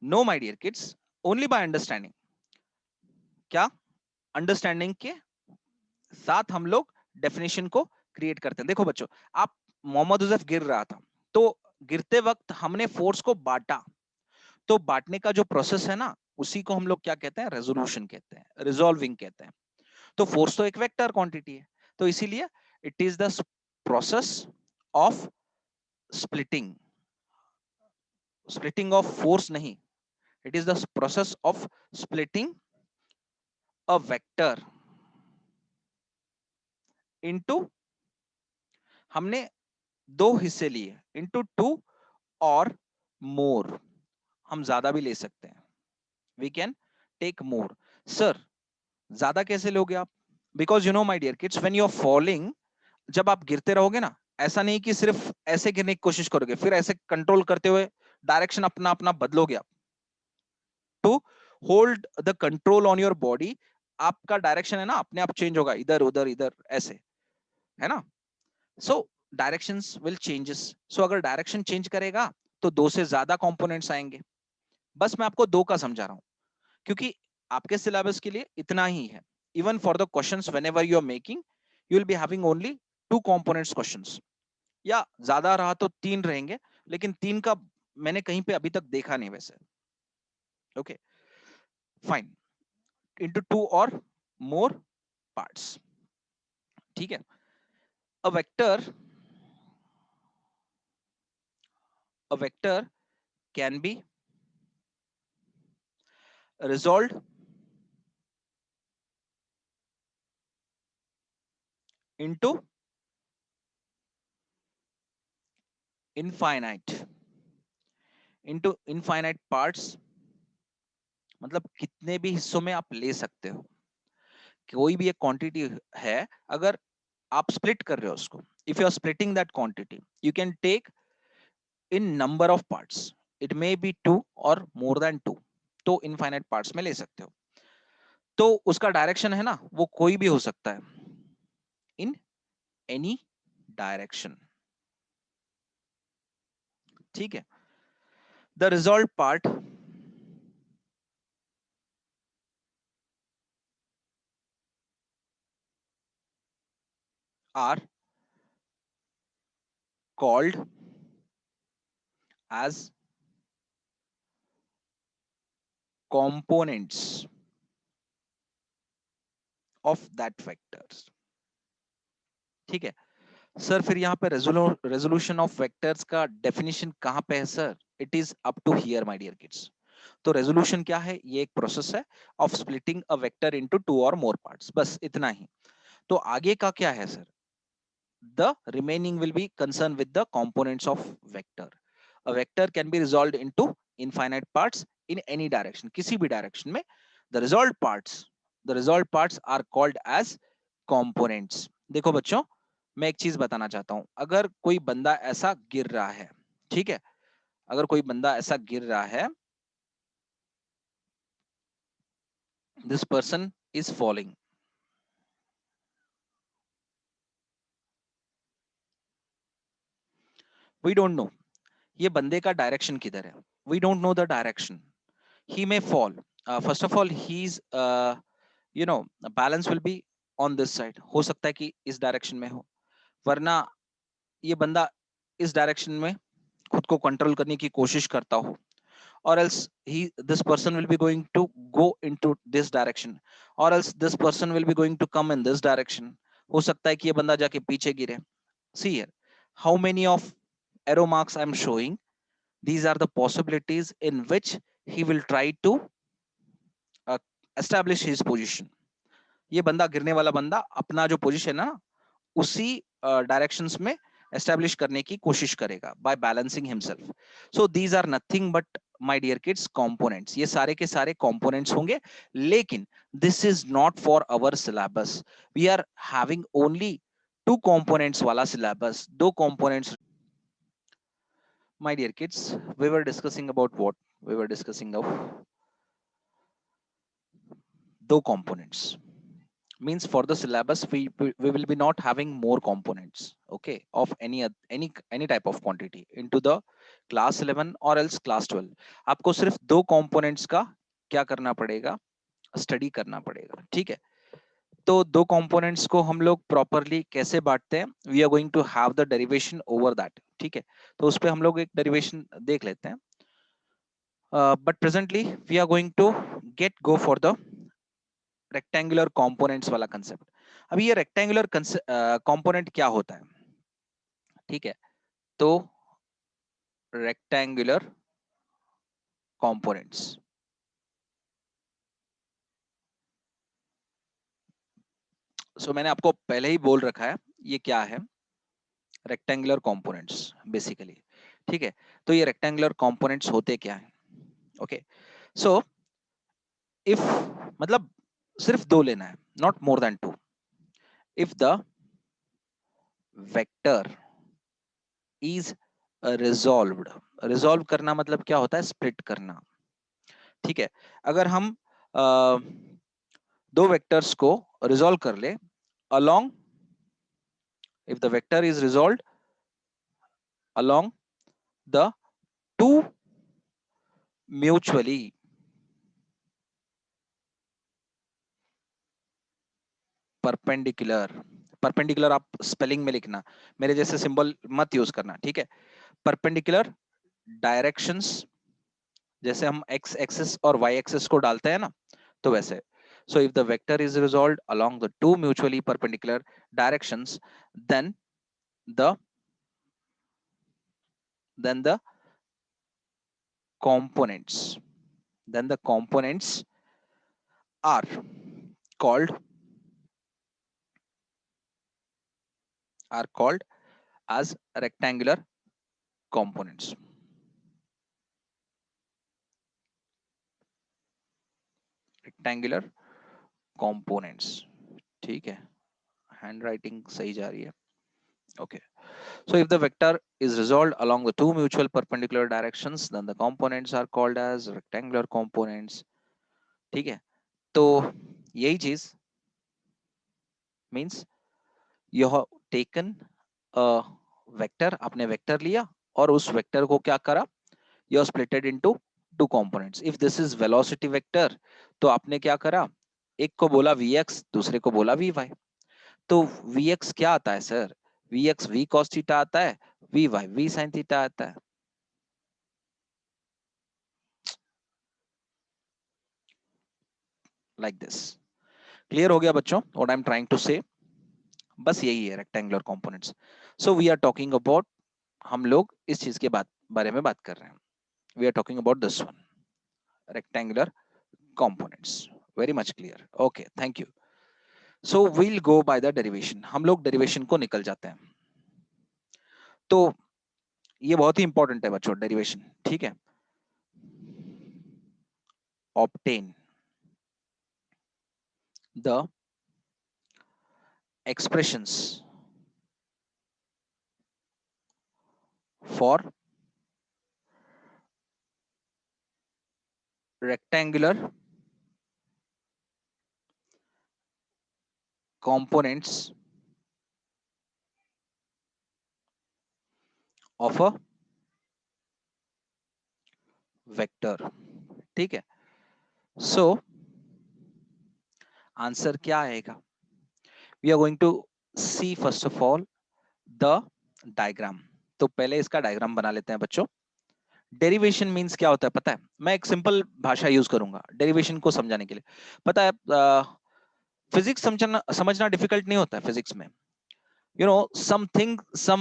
no my dear kids, only by understanding. क्या? अंडरस्टैंडिंग के साथ हम लोग डेफिनेशन को क्रिएट करते हैं। देखो बच्चों, आप मोहम्मद उजैफ गिर रहा था, तो गिरते वक्त हमने फोर्स को बांटा, तो बांटने का जो प्रोसेस है ना, उसी को हम लोग क्या कहते हैं? रेजोल्यूशन कहते हैं, रिजॉल्विंग कहते हैं। तो फोर्स तो एक वेक्टर क्वांटिटी है, तो इसीलिए it is the process of splitting. Splitting of force नहीं, it is the process of splitting a vector into, हमने दो हिस्से लिए, इनटू टू और मोर। हम ज्यादा भी ले सकते हैं, we can take more. Sir ज्यादा कैसे लोगे आप? Because you know my dear kids, when you are falling, जब आप गिरते रहोगे ना, ऐसा नहीं कि सिर्फ ऐसे गिरने की कोशिश करोगे, फिर ऐसे कंट्रोल करते हुए डायरेक्शन अपना अपना बदलोगे आप। To hold the control on your body, आपका डायरेक्शन है ना अपने आप चेंज होगा, इधर उधर इधर ऐसे, है ना? सो डायरेक्शंस विल चेंजेस। सो अगर डायरेक्शन चेंज करेगा तो दो से ज्यादा कंपोनेंट्स आएंगे। बस मैं आपको दो का समझा रहा हूं, क्योंकि आपके सिलेबस के लिए इतना ही है। Even for the questions whenever you are making, you will be having only two components questions, या ज्यादा रहा तो तीन रहेंगे, लेकिन तीन का मैंने कहीं पे अभी तक देखा नहीं वैसे। ओके फाइन, इनटू टू और मोर पार्ट्स। ठीक है, a vector, a vector can be resolved into infinite, into infinite parts, मतलब कितने भी हिस्सों में आप ले सकते हो। कोई भी एक क्वांटिटी है, अगर आप स्प्लिट कर रहे हो उसको, if you are splitting that quantity, you can take in number of parts, it may be 2 और मोर देन 2, तो इनफाइनाइट पार्ट्स में ले सकते हो। तो उसका डायरेक्शन है ना, वो कोई भी हो सकता है, इन एनी डायरेक्शन, ठीक है। The resolve part are called as components of that vectors, ठीक है सर। फिर यहाँ पे रेजोल्यूशन ऑफ वेक्टर्स का डेफिनेशन कहाँ पे है sir? It is up to here my dear kids. तो रेजोल्यूशन क्या है? ये एक प्रोसेस है of splitting a vector into two और मोर पार्ट्स, बस इतना ही। तो आगे का क्या है sir? The remaining will be concern with the components of vector. A vector can be resolved into infinite parts in any direction, किसी भी डायरेक्शन में। The resolved parts are called as components. देखो बच्चों, मैं एक चीज बताना चाहता हूं। अगर कोई बंदा ऐसा गिर रहा है, ठीक है, अगर कोई बंदा ऐसा गिर रहा है, this person is falling, we don't know ये बंदे का डायरेक्शन किधर है। We don't know the direction, he may fall. First of all, he's you know balance will be on this side, हो सकता है कि इस डायरेक्शन में हो, वरना ये बंदा इस डायरेक्शन में खुद को कंट्रोल करने की कोशिश करता हो, or else this person will be going to go into this direction, or else this person will be going to come in this direction, हो सकता है कि ये बंदा जाके पीछे गिरे। See here, how many of arrow marks I'm showing, these are the possibilities in which he will try to establish his position। ये बंदा गिरने वाला बंदा अपना जो पोजीशन है ना, उसी डायरेक्शंस में एस्टेब्लिश करने की कोशिश करेगा by balancing himself. So these are nothing but my dear kids components, ये सारे के सारे कंपोनेंट्स होंगे। लेकिन this is not for our syllabus, we are having only two components वाला सिलेबस, दो components. My dear kids, we were discussing about what? We were discussing of दो components, means for the syllabus we will be not having more components, okay, of any type of quantity into the class 11 or else class 12। आपको सिर्फ दो components का क्या करना पड़ेगा? Study करना पड़ेगा, ठीक है। तो दो कंपोनेंट्स को हम लोग प्रॉपरली कैसे बांटते हैं, we are going to have the derivation over that, ठीक है। तो उस पे हम लोग एक डेरिवेशन देख लेते हैं, but presently we are going to go for the rectangular components वाला कंसेप्ट। अभी ये रेक्टेंगुलर कंपोनेंट क्या होता है, ठीक है? तो रेक्टेंगुलर कंपोनेंट्स, सो मैंने आपको पहले ही बोल रखा है ये क्या है, रेक्टेंगुलर कंपोनेंट्स बेसिकली, ठीक है। तो ये रेक्टेंगुलर कंपोनेंट्स होते क्या है? ओके, सो इफ, मतलब सिर्फ दो लेना है, not more than two. If the vector is resolved, resolve करना मतलब क्या होता है? स्प्लिट करना, ठीक है। अगर हम दो वेक्टर्स को रिजॉल्व कर ले along, if the vector is resolved along the two mutually perpendicular, perpendicular आप स्पेलिंग में लिखना, मेरे जैसे सिंबल मत यूज करना, ठीक है। परपेंडिकुलर डायरेक्शंस, जैसे हम एक्स एक्सिस और वाई एक्सिस को डालते हैं ना, तो वैसे। so if the vector is resolved along the two mutually perpendicular directions, then the then the components then the components are called as rectangular components। Rectangular components, ठीक है। Hand writing सही जा रही है, okay. So if the vector is resolved along the two mutual perpendicular directions, then the components are called as rectangular components. ठीक है, तो यही चीज means you have taken a vector, आपने वेक्टर लिया और उस वेक्टर को क्या करा, you have splitted into two components. If this is velocity vector, तो आपने क्या करा, एक को बोला vx, दूसरे को बोला vy. तो vx क्या आता है sir, vx v cos theta आता है, vy v sin थीटा आता है. Like this. क्लियर हो गया बच्चों what I am trying to say? बस यही है rectangular components. So we are talking about, हम लोग इस चीज के बारे में बात कर रहे हैं. We are talking about this one, rectangular components. Very much clear. Okay, thank you. So we'll go by the derivation. हम लोग डेरिवेशन को निकल जाते हैं. तो ये बहुत ही इंपॉर्टेंट है बच्चों, डेरिवेशन. ठीक है, obtain the expressions for rectangular components of a vector. ठीक है, सो आंसर क्या आएगा? We are going to see first of all the diagram. तो पहले इसका डायग्राम बना लेते हैं बच्चों. डेरिवेशन मींस क्या होता है पता है? मैं एक सिंपल भाषा यूज करूंगा डेरिवेशन को समझाने के लिए. पता है, फिजिक्स समझना डिफिकल्ट नहीं होता है फिजिक्स में. You know something some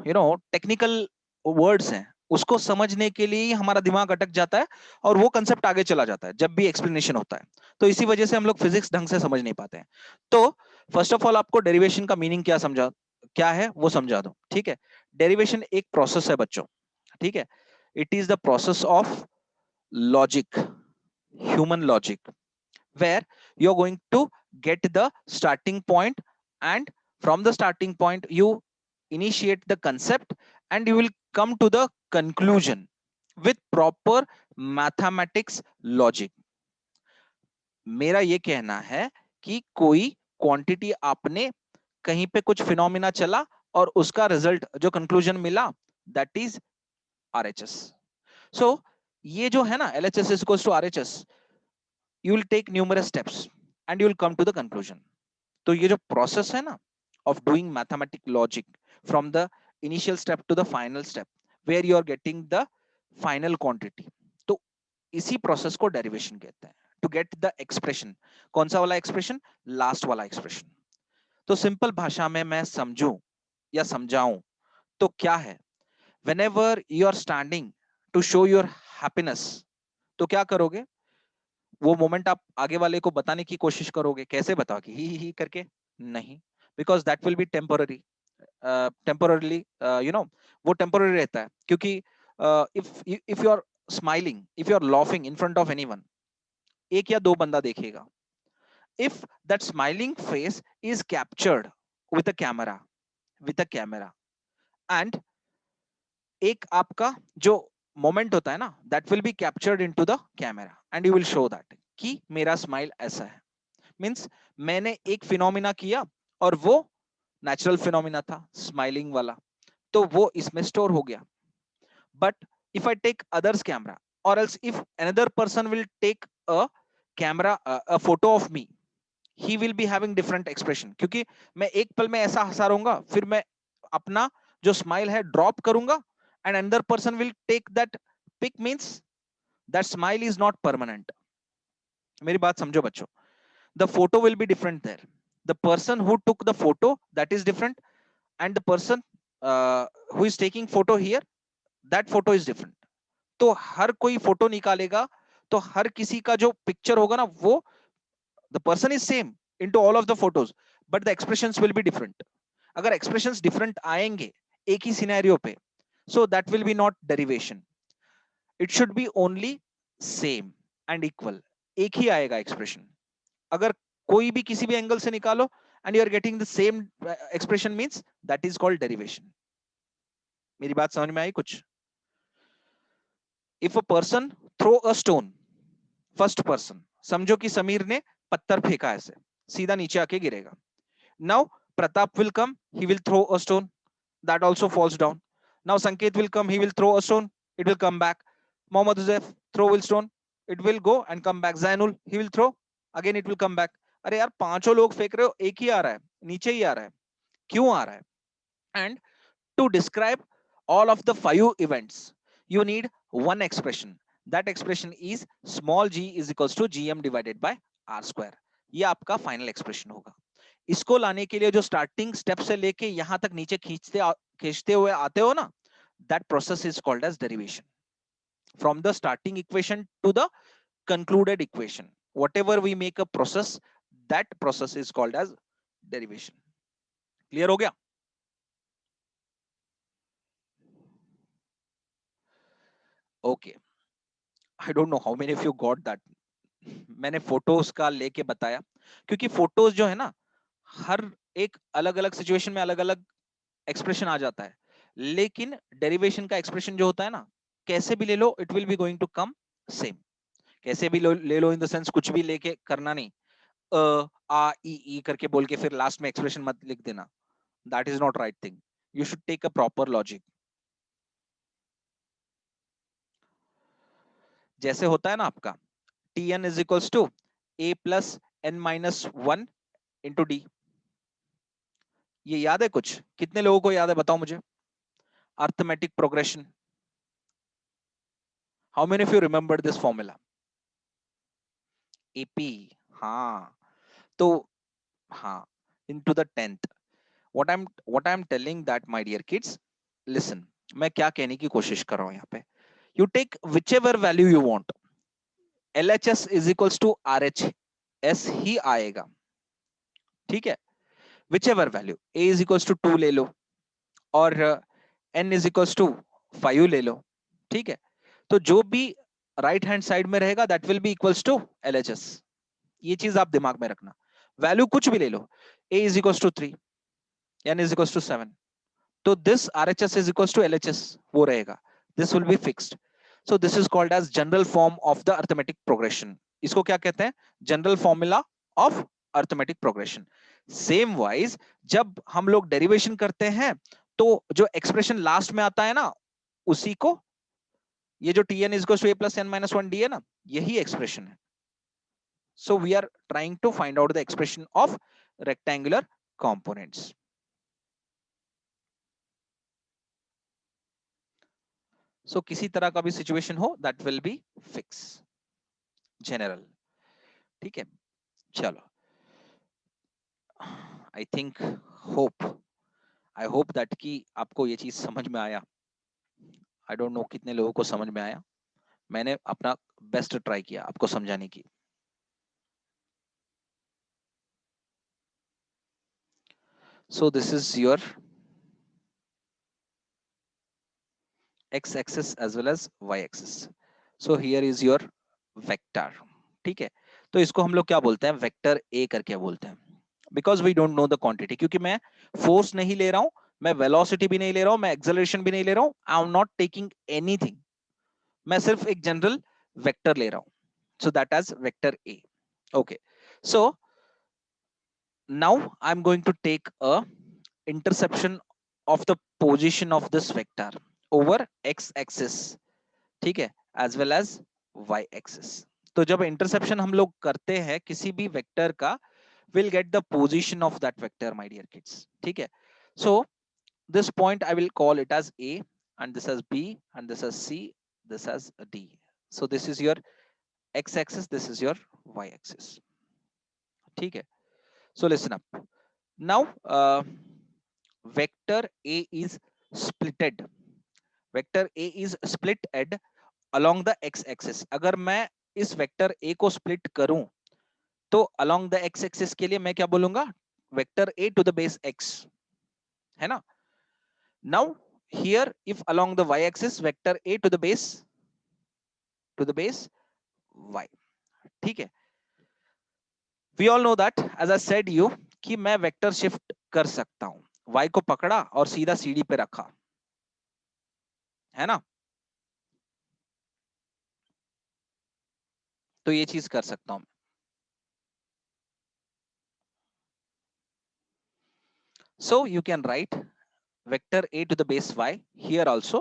you know technical words हैं, उसको समझने के लिए ही हमारा दिमाग अटक जाता है और वो कंसेप्ट आगे चला जाता है जब भी एक्सप्लेनेशन होता है. तो इसी वजह से हम लोग फिजिक्स ढंग से समझ नहीं पाते हैं. तो फर्स्ट ऑफ ऑल आपको डेरिवेशन का मीनिंग क्या है वो समझा दो. ठीक है, डेरिवेशन एक प्रोसेस है बच्चों. ठीक है, it is the process of logic, human logic, where you're going to get the starting point, and from the starting point you initiate the concept and you will come to the conclusion with proper mathematics logic. मेरा ये कहना है कि कोई quantity आपने कहीं पे कुछ फिनोमिना चला और उसका रिजल्ट जो कंक्लूजन मिला, दैट इज आरएचएस. सो ये जो है ना LHS is equals to RHS, you will take numerous steps and you will come to the conclusion. तो ये जो प्रोसेस है ना of doing mathematic logic from the initial step to the final step where you are getting the final quantity, तो इसी process को derivation कहते हैं. To get the expression. कौन सा वाला एक्सप्रेशन? लास्ट वाला एक्सप्रेशन. तो सिंपल भाषा में मैं समझूं या समझाऊं तो क्या है, whenever you are standing to show your happiness, तो क्या करोगे, वो मोमेंट आप आगे वाले को बताने की कोशिश करोगे. कैसे बताओगे? ही करके नहीं, because that will be temporary. Temporarily you know वो टेम्पोररी रहता है, क्योंकि if you are smiling, if you are laughing in front of anyone, एक या दो बंदा देखेगा. If that smiling face is captured with a camera and एक आपका जो मोमेंट होता है ना, that will be captured into the camera and you will show that कि मेरा स्माइल ऐसा है. मींस मैंने एक फिनोमिना किया और वो नेचुरल फिनोमिना था, स्माइलिंग वाला, तो वो इसमें स्टोर हो गया. But if I take others camera, और else if another person will take a camera a photo of me, he will be having different expression. क्योंकि मैं एक पल में ऐसा हंसा रहूंगा, फिर मैं अपना जो स्माइल है ड्रॉप करूंगा and another person will take that pick. Means that smile is not permanent. मेरी बात समझो बच्चों. The photo will be different there. The person who took the photo, that is different, and the person who is taking photo here, that photo is different. तो हर कोई photo निकालेगा तो हर किसी का जो पिक्चर होगा ना, वो the person is same into all of the photos, but the expressions will be different. अगर expressions different आएंगे एक ही सिनेरियो पे, so that will be not derivation. It should be only same and equal. एक ही आएगा expression. अगर कोई भी किसी भी एंगल से निकालो and you are getting the same expression, means that is called derivation. मेरी बात समझ में आई कुछ? If a person throw a stone, first person, समझो कि समीर ने पत्थर फेंका ऐसे, सीधा नीचे आके गिरेगा. Now Pratap will come, he will throw a stone, that also falls down. Now Sanket will come, he will throw a stone, it will come back. Mohammad Uzaif throw will stone, it will go and come back. Zainul, he will throw, again it will come back. अरे यार पांचों लोग फेंक रहे हो, एक ही आ रहा है, नीचे ही आ रहा है, क्यों आ रहा है? And to describe all of the 5 events, you need one expression. That expression is small g is equals to gm divided by r square. ये आपका फाइनल एक्सप्रेशन होगा. इसको लाने के लिए जो स्टार्टिंग स्टेप से लेके यहां तक नीचे खींचते हुए आते हो ना, that process is called as derivation. From the starting equation to the concluded equation, whatever we make a process, that process is called as derivation. Clear हो गया? Okay. I don't know how many of you got that. मैंने photos का लेके बताया, क्योंकि photos जो है ना, हर एक अलग अलग सिचुएशन में अलग अलग एक्सप्रेशन आ जाता है, लेकिन डेरिवेशन का एक्सप्रेशन जो होता है ना, कैसे भी ले लो, it will be going to come same. कैसे भी ले लो इन द सेंस कुछ भी लेके करना नहीं, आ ई करके बोल के फिर लास्ट में एक्सप्रेशन मत लिख देना. That is not right thing. You should take a proper logic. जैसे होता है ना आपका tn is equals to a plus n minus 1 into d. ये याद है कुछ? कितने लोगों को याद है, बताओ मुझे. Arithmetic progression. How many of you remember this formula? ap. हाँ, तो हाँ, into the 10th. what I'm telling that my dear kids, listen, मैं क्या कहने की कोशिश कर रहा हूं यहाँ पे. You take whichever value you want. LHS is equals to RHS ही आएगा, ठीक है? whichever value, a is equals to 2 ले लो और n is equals to 5 ले लो, ठीक है? तो जो भी राइट हैंड साइड में रहेगा that will be equals to LHS. ये चीज आप दिमाग में रखना. वैल्यू कुछ भी ले लो, a is equals to 3, n is equals to 7, तो this RHS is equals to LHS वो रहेगा. This will be fixed. So this is called as general form of the arithmetic progression. इसको क्या कहते हैं? General formula of arithmetic progression. Same wise, जब हम लोग derivation करते हैं तो जो expression लास्ट में आता है ना, उसी को, ये जो tn is equals to a plus n minus 1 d है ना, यही expression है. So we are trying to find out the expression of rectangular components. So किसी तरह का भी सिचुएशन हो, that will B fix, general. ठीक है, चलो. I think I hope that कि आपको ये चीज समझ में आया. आई डोंट नो कितने लोगों को समझ में आया. मैंने अपना बेस्ट ट्राई किया आपको समझाने की. सो this is your x axis as well as y axis. So here is your vector. ठीक है, तो इसको हम लोग क्या बोलते हैं? वेक्टर a करके बोलते हैं. Because we don't know the quantity, क्योंकि मैं फोर्स नहीं ले रहा हूं, मैं वेलोसिटी भी नहीं ले रहा हूं, मैं एक्सेलरेशन भी नहीं ले रहा हूं. I am not taking anything. मैं सिर्फ एक जनरल वेक्टर ले रहा हूं. So that as vector A. Okay, so now I am going to take a interception of the position of this vector over x axis, ठीक है, as well as y axis. तो जब interception हम लोग करते हैं किसी भी वेक्टर का, we'll get the position of that vector, my dear kids. ठीक है, so this point I will call it as A, and this as B, and this as C, this as D. So this is your x-axis, this is your y-axis. ठीक है, so listen up. Now vector A is splitted. Vector A is splitted along the x-axis. अगर मैं इस vector A को split करूं तो along the x-axis के लिए मैं क्या बोलूंगा? Vector A to the base x, है ना? Now here if along the y-axis vector A to the base y, ठीक है. We all know that, as I said you, कि मैं वेक्टर शिफ्ट कर सकता हूं, y को पकड़ा और सीधा CD पे रखा, है ना, तो ये चीज कर सकता हूं। So you can write vector a to the base y here also,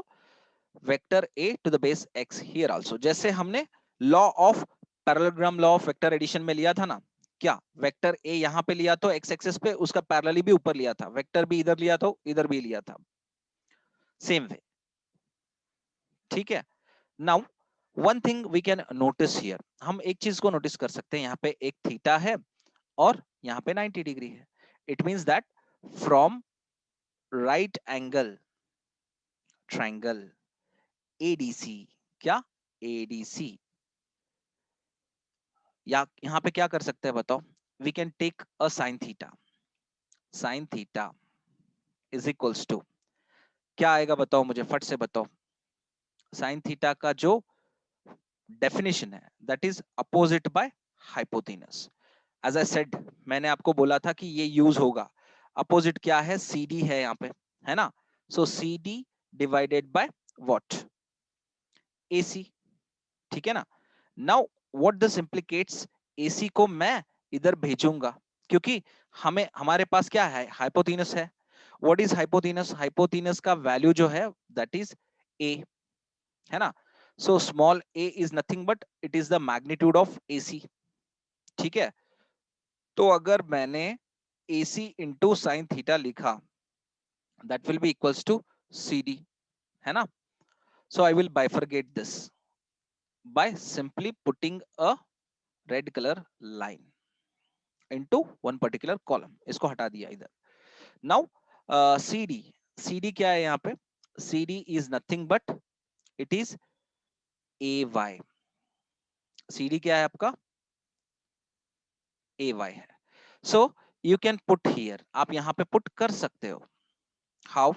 vector a to the base x here also। जैसे हमने law of parallelogram, law of vector addition में लिया था ना, क्या वेक्टर ए यहां पे लिया तो एक्स एक्सिस पे, उसका पैरेलली भी ऊपर लिया था, वेक्टर भी इधर लिया तो इधर भी लिया था, सेम वे, ठीक है। Now one thing we can notice here, हम एक चीज को नोटिस कर सकते हैं, यहाँ पे एक थीटा है और यहाँ पे 90 डिग्री है। It means that from right angle triangle ADC, क्या एडीसी, या यहाँ पे क्या कर सकते हैं बताओ, we can take a sine theta, sine theta is equals to, क्या आएगा बताओ मुझे फट से बताओ, साइन थीटा का जो डेफिनेशन है that is opposite by hypotenuse. As I said, मैंने आपको बोला था कि ये यूज होगा। अपोजिट क्या है, CD है यहाँ पे, है ना, सो CD divided by what, AC, ठीक है ना। नाउ व्हाट दिस इंप्लीकेट्स, AC को मैं इधर भेजूंगा, क्योंकि हमें, हमारे पास क्या है, हाइपोटेनस है। व्हाट इज हाइपोटेनस, हाइपोटेनस का वैल्यू जो है दैट इज A, है ना। So small a is nothing but it is the magnitude of AC, ठीक है। तो अगर मैंने AC इंटू साइन थीटा लिखा, that will be equals to CD, है ना। So I will bifurcate this by simply putting a red colour line into one particular column, इसको हटा दिया इधर। नाउ CD, CD क्या है यहाँ पे, CD is nothing but it is AY, CD क्या है आपका, AY है। So you can put here, आप यहाँ पे पुट कर सकते हो, हाउ,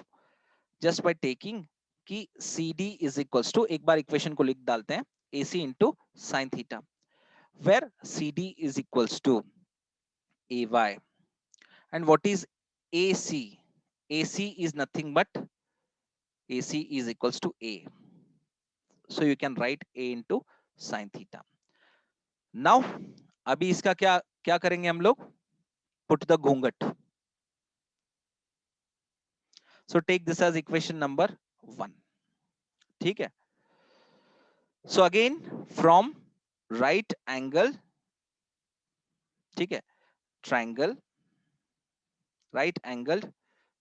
जस्ट बाय टेकिंग कि CD इज इक्वल्स टू, एक बार इक्वेशन को लिख डालते हैं, AC into sine theta, where CD is equals to AY, and what is AC, AC is nothing but AC is equals to A, so you can write A into sin theta। now अभी इसका क्या क्या करेंगे हम लोग, put the घूंघट, so take this as equation number 1, ठीक है। so again from right angle, ठीक है, triangle, right angled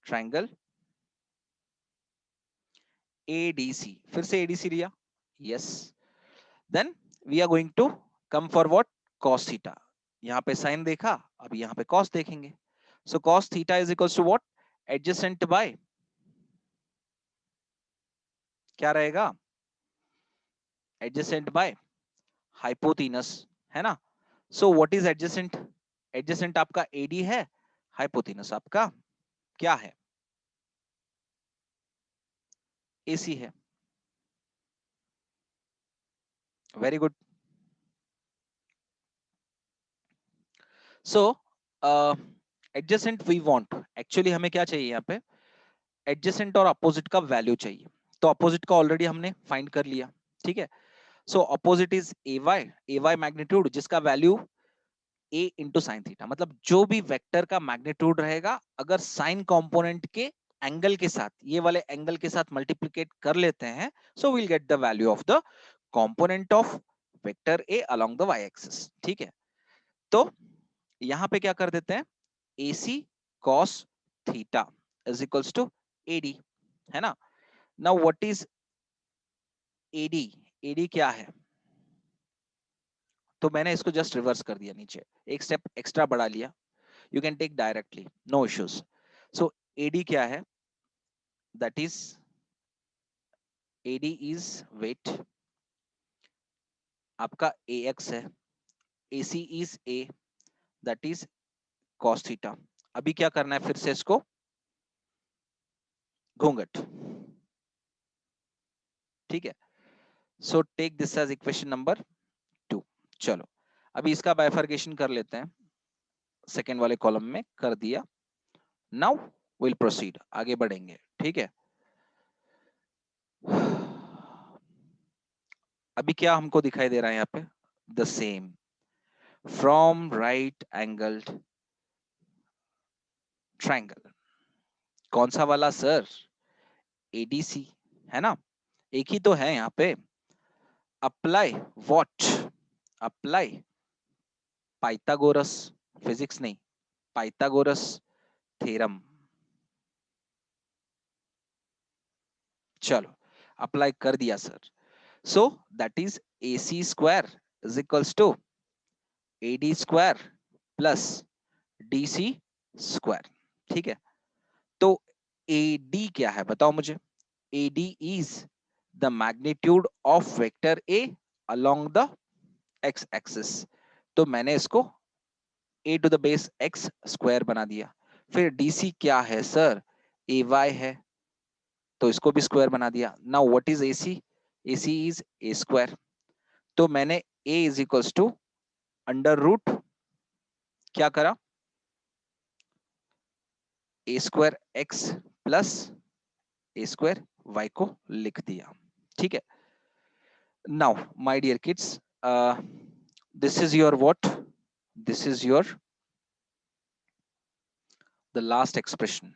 triangle ADC, फिर से ADC लिया, yes, then we are going to come for what, cos theta, यहाँ पे sin देखा, अब यहाँ पे cos देखेंगे, so cos theta is equals to what, adjacent by, क्या रहेगा, adjacent by hypotenuse, है ना। so what is adjacent, adjacent आपका AD है, hypotenuse आपका क्या है, AC है, very good. so adjacent we want, actually हमें क्या चाहिए यहाँ पे, एडजेसेंट और अपोजिट का वैल्यू चाहिए, तो अपोजिट का ऑलरेडी हमने फाइंड कर लिया, ठीक है। So opposite is AY magnitude, जिसका value A into sine theta, मतलब जो भी वेक्टर का मैग्नीट्यूड रहेगा, अगर साइन कंपोनेंट के एंगल के साथ, ये वाले एंगल के साथ मल्टीप्लिकेट कर लेते हैं, so will get the value of the component of vector A along the y axis, ठीक है। तो यहां पे क्या कर देते हैं, AC cos theta is equals to AD, है ना। Now what is AD, AD क्या है, तो मैंने इसको जस्ट रिवर्स कर दिया नीचे, एक स्टेप एक्स्ट्रा बढ़ा लिया, you can take directly, no issues. So AD क्या है, that is AD is wait, आपका AX है, AC is A, that is cos theta. अभी क्या करना है, फिर से इसको घूंघट, ठीक है। So take this as equation number 2। चलो अभी इसका बाइफर्केशन कर लेते हैं, सेकेंड वाले कॉलम में कर दिया। नाउ विल प्रोसीड, आगे बढ़ेंगे, ठीक है। अभी क्या हमको दिखाई दे रहा है यहाँ पे, the same from right angled triangle. कौन सा वाला सर? एडीसी, है ना, एक ही तो है यहाँ पे। Apply what? Apply Pythagoras, physics नहीं, पाइथागोरस थ्योरम। चलो अप्लाई कर दिया sir. So that is AC square is equals to AD square plus DC square, ठीक है। तो AD क्या है बताओ मुझे? AD is the magnitude of vector A along the x axis। तो मैंने इसको a to the base x square बना दिया। फिर DC क्या है सर? AY है, तो इसको भी स्क्वायर बना दिया। Now what is AC? AC is A square. तो मैंने A is equals to under root क्या करा? A square x plus A square y को लिख दिया, ठीक है। Now my dear kids, this is your what? This is your the last expression।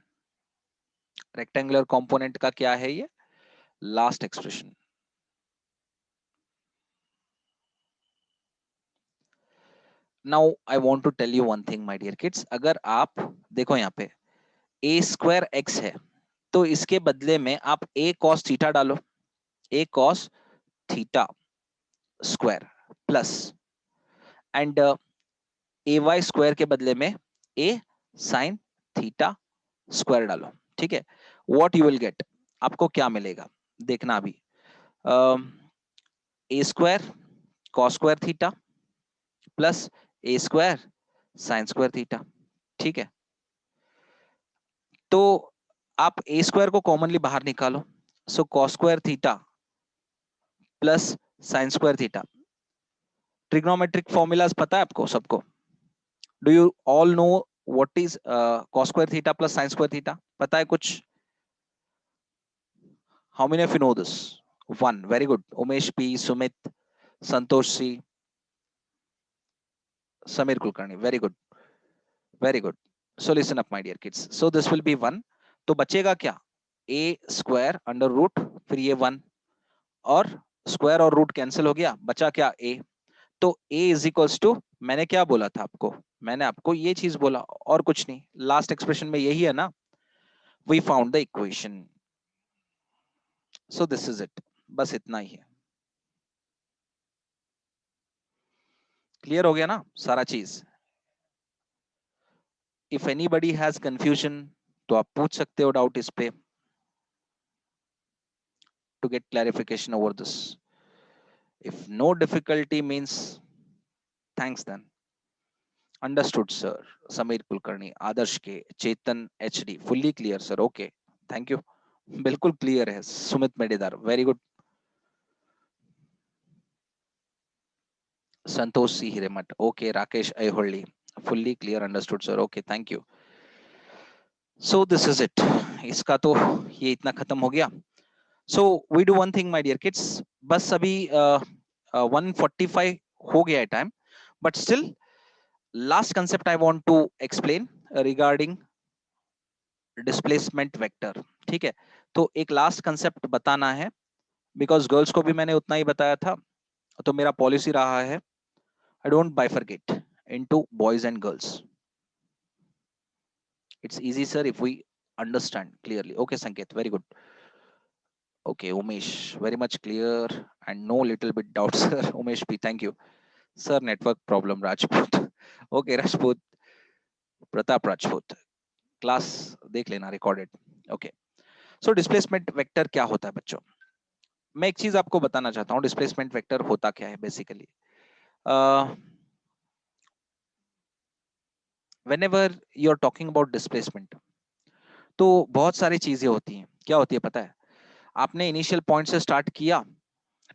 Rectangular component का क्या है ये? Last expression. Now I want to tell you one thing my dear kids, अगर आप देखो यहाँ पे a स्क्वायर x है, तो इसके बदले में आप a cos थीटा डालो, a cos theta square plus and ay square के बदले में a sin थीटा स्क्वायर डालो, ठीक है। व्हाट यू विल गेट, आपको क्या मिलेगा देखना अभी। A square cos square theta plus a square sine square theta, ठीक है। तो आप ए स्क्वायर को कॉमनली बाहर निकालो, so cos square theta plus sine square theta. Trigonometric formulas पता है आपको सबको? Do you all know what is cos square theta plus sine square theta? पता है कुछ? How many of you know this? One, very good. Umesh P, Sumit, Santosh C, Sameer Kulkarni, very good, very good. So listen up my dear kids, so this will be one. तो बचेगा क्या? ए square under root, फिर ये one, और square और root cancel हो गया, बचा क्या? ए। तो a इज इक्वल्स टू, मैंने क्या बोला था आपको? मैंने आपको ये चीज बोला और कुछ नहीं, लास्ट एक्सप्रेशन में यही है ना, we found the equation. So this is it, बस इतना ही है। क्लियर हो गया ना सारा चीज? इफ एनीबडी हैज कंफ्यूजन तो आप पूछ सकते हो डाउट इस पे, to get clarification over this. If no difficulty means thanks then. Understood sir. Sameer Kulkarni, Adarsh K, Chetan HD, fully clear sir, okay thank you. बिल्कुल क्लियर है। Sumit Mededar, very good. Santosh C Hiremath, okay. Rakesh Aholli, fully clear, understood sir, okay thank you. So this is it, इसका तो ये इतना खत्म हो गया। So we do one thing my dear kids, बस अभी 1:45 हो गया है time, but still last concept I want to explain regarding displacement vector, ठीक है। तो एक लास्ट कंसेप्ट बताना है, बिकॉज गर्ल्स को भी मैंने उतना ही बताया था, तो मेरा पॉलिसी रहा है I don't bifurcate into boys and girls. It's easy, sir, if we understand clearly. Okay, Sanket, very good. Okay, Umesh, very much clear and no little bit doubt, sir. Umesh P, thank you. Sir, network problem, Rajput. Okay, Rajput, Pratap Rajput. Class देख लेना recorded. Okay. So displacement vector क्या होता है बच्चों? मैं एक चीज आपको बताना चाहता हूँ, डिस्प्लेसमेंट वेक्टर होता क्या है basically. whenever you're talking about displacement, तो बहुत सारी चीजें होती हैं। क्या होती है पता है? आपने इनिशियल पॉइंट से स्टार्ट किया,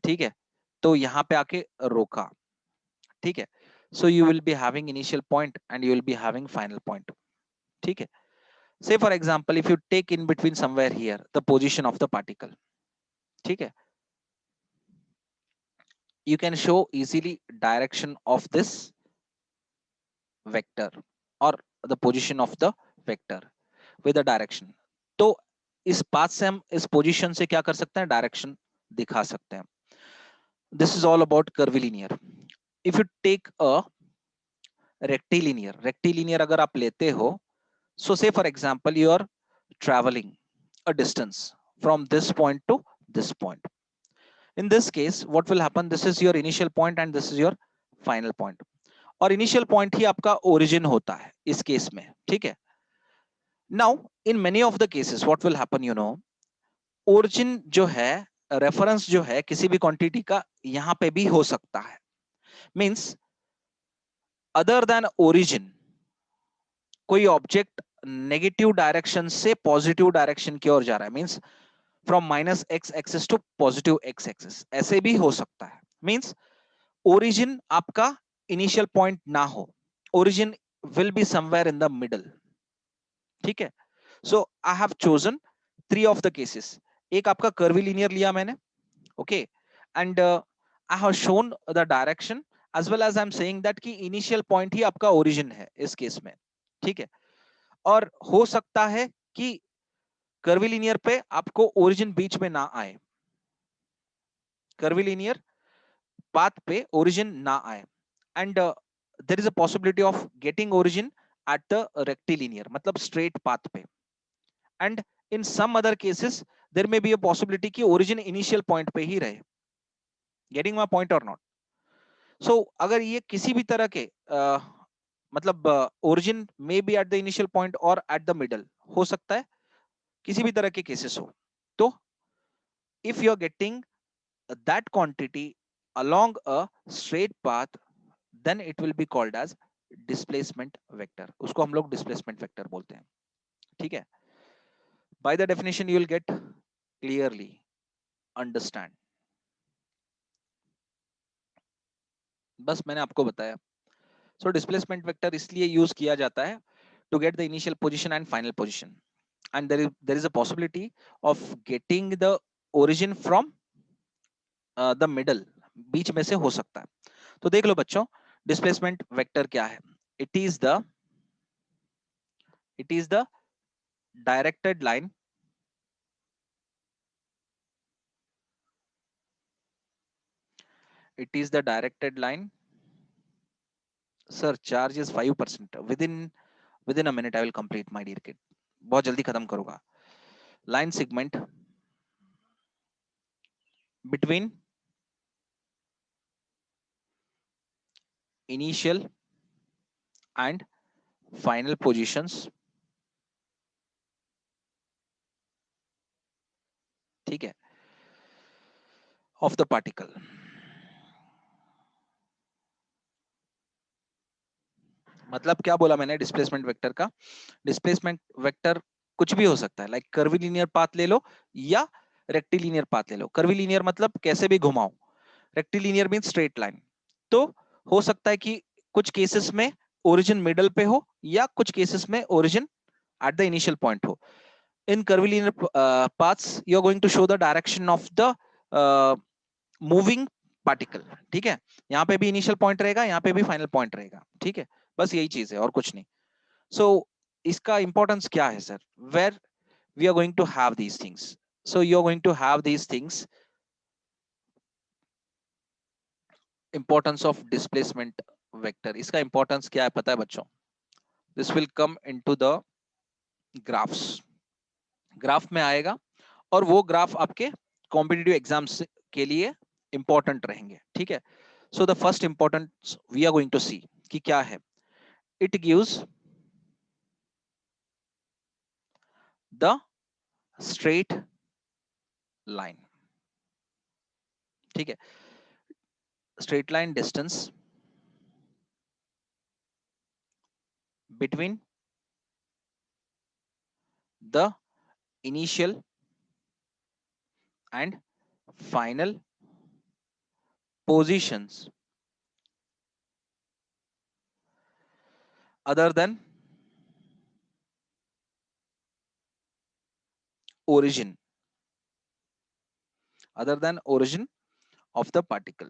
ठीक है, तो यहाँ पे आके रोका, ठीक है। So you will be having initial point and you will be having final point. ठीक है? Say for example, if you take in between somewhere here the position of the particle, ठीक है? You can show easily direction of this vector or the position of the vector with the direction. तो इस path से हम इस position से क्या कर सकते हैं, डायरेक्शन दिखा सकते हैं. This is all about curvilinear. If you take a rectilinear अगर आप लेते हो, so say for example you are traveling a distance from this point to this point. In this case what will happen, this is your initial point and this is your final point. और initial point ही आपका origin होता है इस case में. ठीक है? Now in many of the cases what will happen, you know, origin जो है, रेफरेंस जो है किसी भी क्वांटिटी का यहां पे भी हो सकता है. मींस अदर देन ओरिजिन कोई ऑब्जेक्ट नेगेटिव डायरेक्शन से पॉजिटिव डायरेक्शन की ओर जा रहा है, means from minus x axis to positive x axis, ऐसे भी हो सकता है. मींस ओरिजिन आपका इनिशियल पॉइंट ना हो, origin will be somewhere in the middle. ठीक है? So I have chosen 3 of the cases. एक आपका कर्वीलिनियर लिया मैंने, okay, and I have shown the direction as well as I am saying that कि initial point ही आपका origin है इस केस में. ठीक है? और हो सकता है कि कर्वीलिनियर पे आपको ओरिजिन बीच में ना आए, कर्वीलिनियर पाथ पे ओरिजिन ना आए, and there is a possibility of getting origin at the rectilinear, मतलब स्ट्रेट पाथ पे. And in some other cases there may be a possibility कि ओरिजिन इनिशियल पॉइंट पे ही रहे. गेटिंग माय पॉइंट और नॉट? सो अगर ये किसी भी तरह के मतलब origin may be at the initial point और एट द मिडल, हो सकता है किसी भी तरह के केसेस हो, तो if you are getting that quantity along a straight path, then it will be called as displacement vector. उसको हम लोग displacement vector बोलते हैं. ठीक है? By the definition you will get clearly understand. बस मैंने आपको बताया. So displacement vector इसलिए यूज किया जाता है to get the initial position and final position, and there is a possibility of getting the origin from the middle, बीच में से हो सकता है. तो देख लो बच्चों, डिस्प्लेसमेंट वेक्टर क्या है. It is the directed line it is the directed line. Sir, charge is 5%. Within a minute I will complete, my dear kid. बहुत जल्दी खत्म करूंगा. Line segment between initial and final positions. ठीक है? Of the particle. मतलब क्या बोला मैंने डिस्प्लेसमेंट वेक्टर का? डिस्प्लेसमेंट वेक्टर कुछ भी हो सकता है, लाइक कर्वीलिनियर पाथ ले लो या रेक्टिलिनियर पाथ ले लो. कर्वीलिनियर मतलब कैसे भी घुमाओ, रेक्टिलिनियर मींस स्ट्रेट लाइन. तो हो सकता है कि कुछ केसेस में ओरिजिन मिडल पे हो या कुछ केसेस में origin at the initial point हो. In curvilinear paths you are going to show the direction of the moving particle. ठीक है? यहाँ पे भी इनिशियल पॉइंट रहेगा, यहाँ पे भी फाइनल पॉइंट रहेगा. ठीक है? बस यही चीज है और कुछ नहीं. सो इसका इंपॉर्टेंस क्या है sir? Where we are going to have these things. So you are going to have these things. Importance of displacement vector, इसका इंपॉर्टेंस क्या है पता है बच्चों? This will come into the graphs. Graph में आएगा और वो ग्राफ आपके कॉम्पिटिटिव एग्जाम्स के लिए इंपॉर्टेंट रहेंगे. ठीक है? So the first important we are going to see कि क्या है. It gives the straight line. ठीक है? Straight line distance between the initial and final positions other than origin, other than origin of the particle.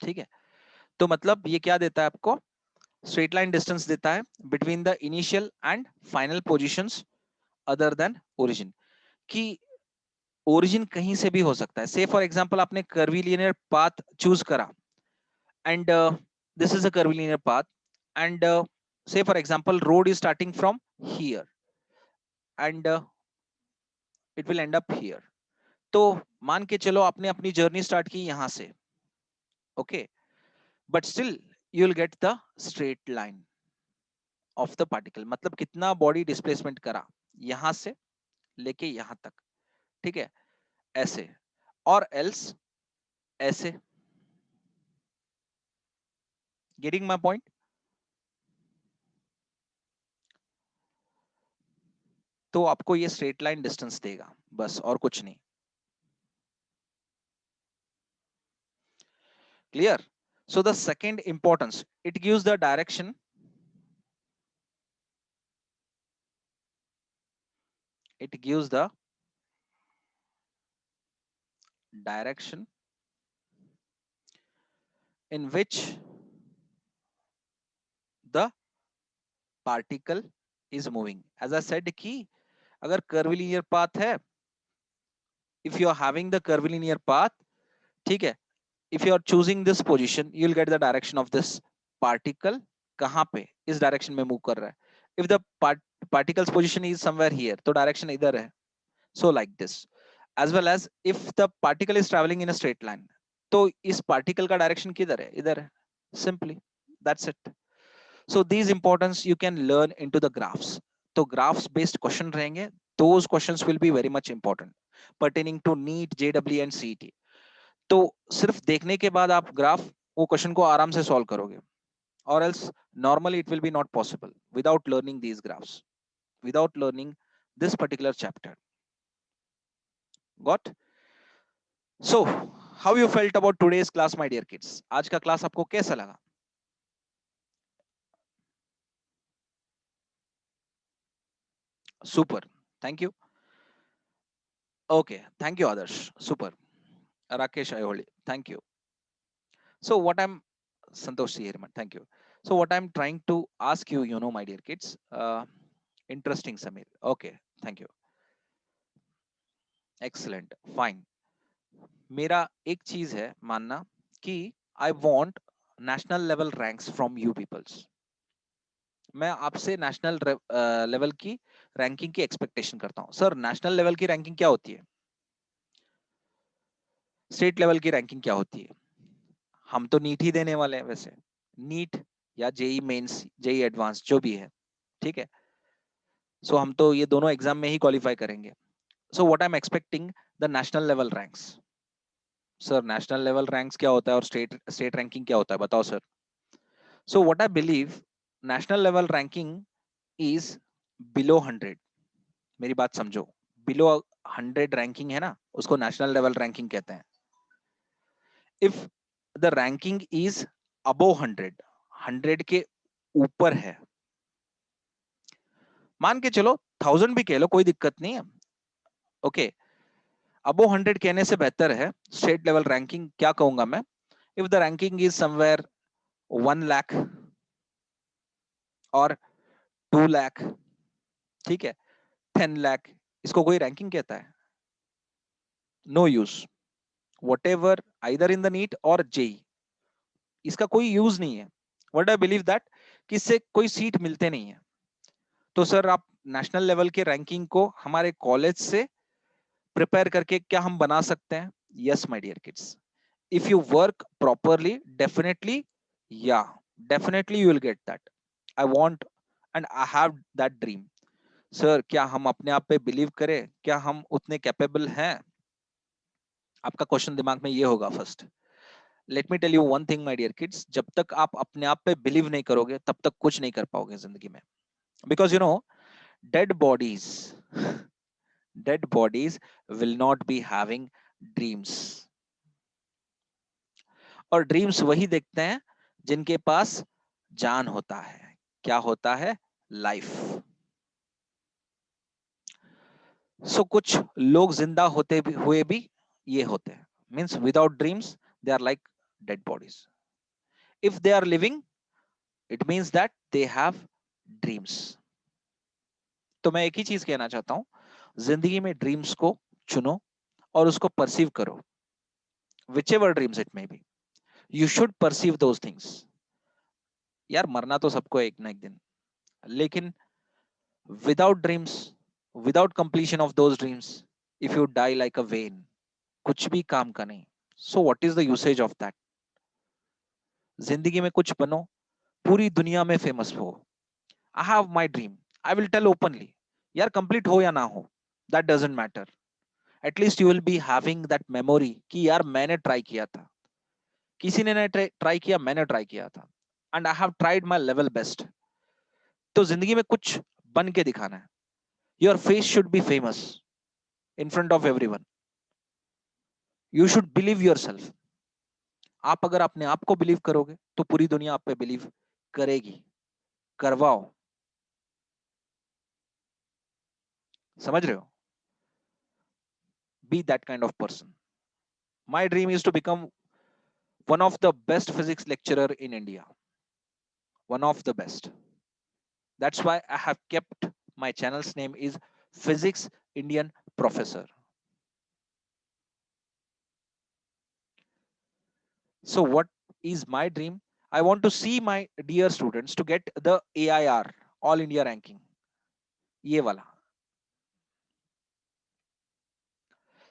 ठीक है, तो मतलब ये क्या देता है आपको, स्ट्रेट लाइन डिस्टेंस देता है between the initial and final positions other than origin, कि ओरिजिन कहीं से भी हो सकता है. से फॉर एग्जांपल आपने कर्वीलिनियर पाथ चूज करा and this is a curvilinear path and say for example road is starting from here and it will end up here. तो मान के चलो आपने अपनी जर्नी स्टार्ट की यहां से, okay, but still you will get the straight line of the particle. मतलब कितना बॉडी डिस्प्लेसमेंट करा यहां से लेके यहां तक, ठीक है, ऐसे, और एल्स ऐसे. Getting my point? तो आपको ये स्ट्रेट लाइन डिस्टेंस देगा बस, और कुछ नहीं. Clear? So the second importance, it gives the direction, it gives the direction in which the particle is moving. As I said कि अगर curvilinear path है, if you are having the curvilinear path, ठीक है, if you are choosing this position, you will get the direction of this particle कहाँ पे इस direction में move कर रहा है. If the particle's position is somewhere here, तो direction इधर है. So like this. As well as if the particle is traveling in a straight line, तो इस particle का direction किधर है? इधर है. Simply. That's it. So these importance you can learn into the graphs. तो graphs based question रहेंगे. Those questions will be very much important pertaining to NEET, JEE and CET. तो सिर्फ देखने के बाद आप ग्राफ वो क्वेश्चन को आराम से सॉल्व करोगे, or else normally it will be not possible without learning these graphs, without learning this particular chapter. Got? So how you felt about today's class, my dear kids? आज का class आपको कैसा लगा? Super. Thank you. Okay. Thank you, Adarsh. Super. Rakesh Ayoli. Thank you. So what I'm Santosh Sihirman. Thank you. So what I'm trying to ask you, my dear kids, interesting, Samir. Okay. Thank you. Excellent. Fine. मेरा एक चीज है मानना कि I want national level ranks from you peoples. मैं आपसे national level की ranking की एक्सपेक्टेशन करता हूं. सर नेशनल लेवल की रैंकिंग क्या होती है? स्टेट लेवल की रैंकिंग क्या होती है? हम तो नीट ही देने वाले हैं वैसे, नीट या जेई मेंस, जेई एडवांस, जो भी है, ठीक है. सो हम तो ये दोनों एग्जाम में ही क्वालिफाई करेंगे. So what I am expecting the national level ranks. Sir national level ranks क्या होता है और स्टेट स्टेट रैंकिंग क्या होता है, बताओ sir. So what I believe, national level ranking is below 100. मेरी बात समझो, बिलो 100 रैंकिंग है ना, उसको नेशनल लेवल रैंकिंग कहते हैं. इफ द रैंकिंग इज अबो 100, 100 के ऊपर है, मान के चलो 1000 भी कह लो, कोई दिक्कत नहीं है. ओके, अबो 100 कहने से बेहतर है स्टेट लेवल रैंकिंग. क्या कहूंगा मैं? If the ranking is somewhere 1 lakh और 2 लाख, ठीक है, 10 लाख, इसको कोई रैंकिंग कहता है? No use. whatever either in the NEET और JEE, इसका कोई यूज नहीं है. व्हाट आई बिलीव दैट कि इससे कोई सीट मिलते नहीं है. तो सर आप नेशनल लेवल के रैंकिंग को हमारे कॉलेज से प्रिपेयर करके क्या हम बना सकते हैं? Yes my dear kids, if you work properly, definitely, yeah, definitely you will get that. I want and I have that dream. Sir क्या हम अपने आप पे बिलीव करें? क्या हम उतने कैपेबल हैं? आपका क्वेश्चन दिमाग में ये होगा first. Let me tell you one thing my dear kids, जब तक आप अपने आप पे बिलीव नहीं करोगे तब तक कुछ नहीं कर पाओगे जिंदगी में. Because dead bodies dead bodies will not be having dreams. और ड्रीम्स वही देखते हैं जिनके पास जान होता है। क्या होता है? लाइफ। सो कुछ लोग जिंदा होते भी हुए भी ये होते हैं, means without dreams they are like dead bodies. If they are living it means that they have dreams. तो मैं एक ही चीज कहना चाहता हूं, जिंदगी में ड्रीम्स को चुनो और उसको परसीव करो, whichever dreams it may be, you should perceive those things। यार मरना तो सबको एक ना एक दिन, लेकिन without dreams, without completion of those dreams, if you die like a vain, कुछ भी काम का नहीं, so what is the usage of that? जिंदगी में कुछ बनो, पूरी दुनिया में फेमस हो। I have my dream, I will tell openly. यार कंप्लीट हो या ना हो, that doesn't matter, at least you will be having that memory कि यार मैंने ट्राई किया था, किसी ने ट्राई किया, मैंने ट्राई किया था, and I have tried my level best. तो जिंदगी में कुछ बन के दिखाना है। Your face should be famous in front of everyone. You should believe your self. आप अगर अपने आप को बिलीव करोगे तो पूरी दुनिया आप पे बिलीव करेगी। करवाओ। समझ रहे हो? Be that kind of person. My dream is to become one of the best physics lecturer in India, one of the best. That's why I have kept my channel's name is Physics Indian Professor. So what is my dream? I want to see my dear students to get the AIR, All India ranking. ये वाला.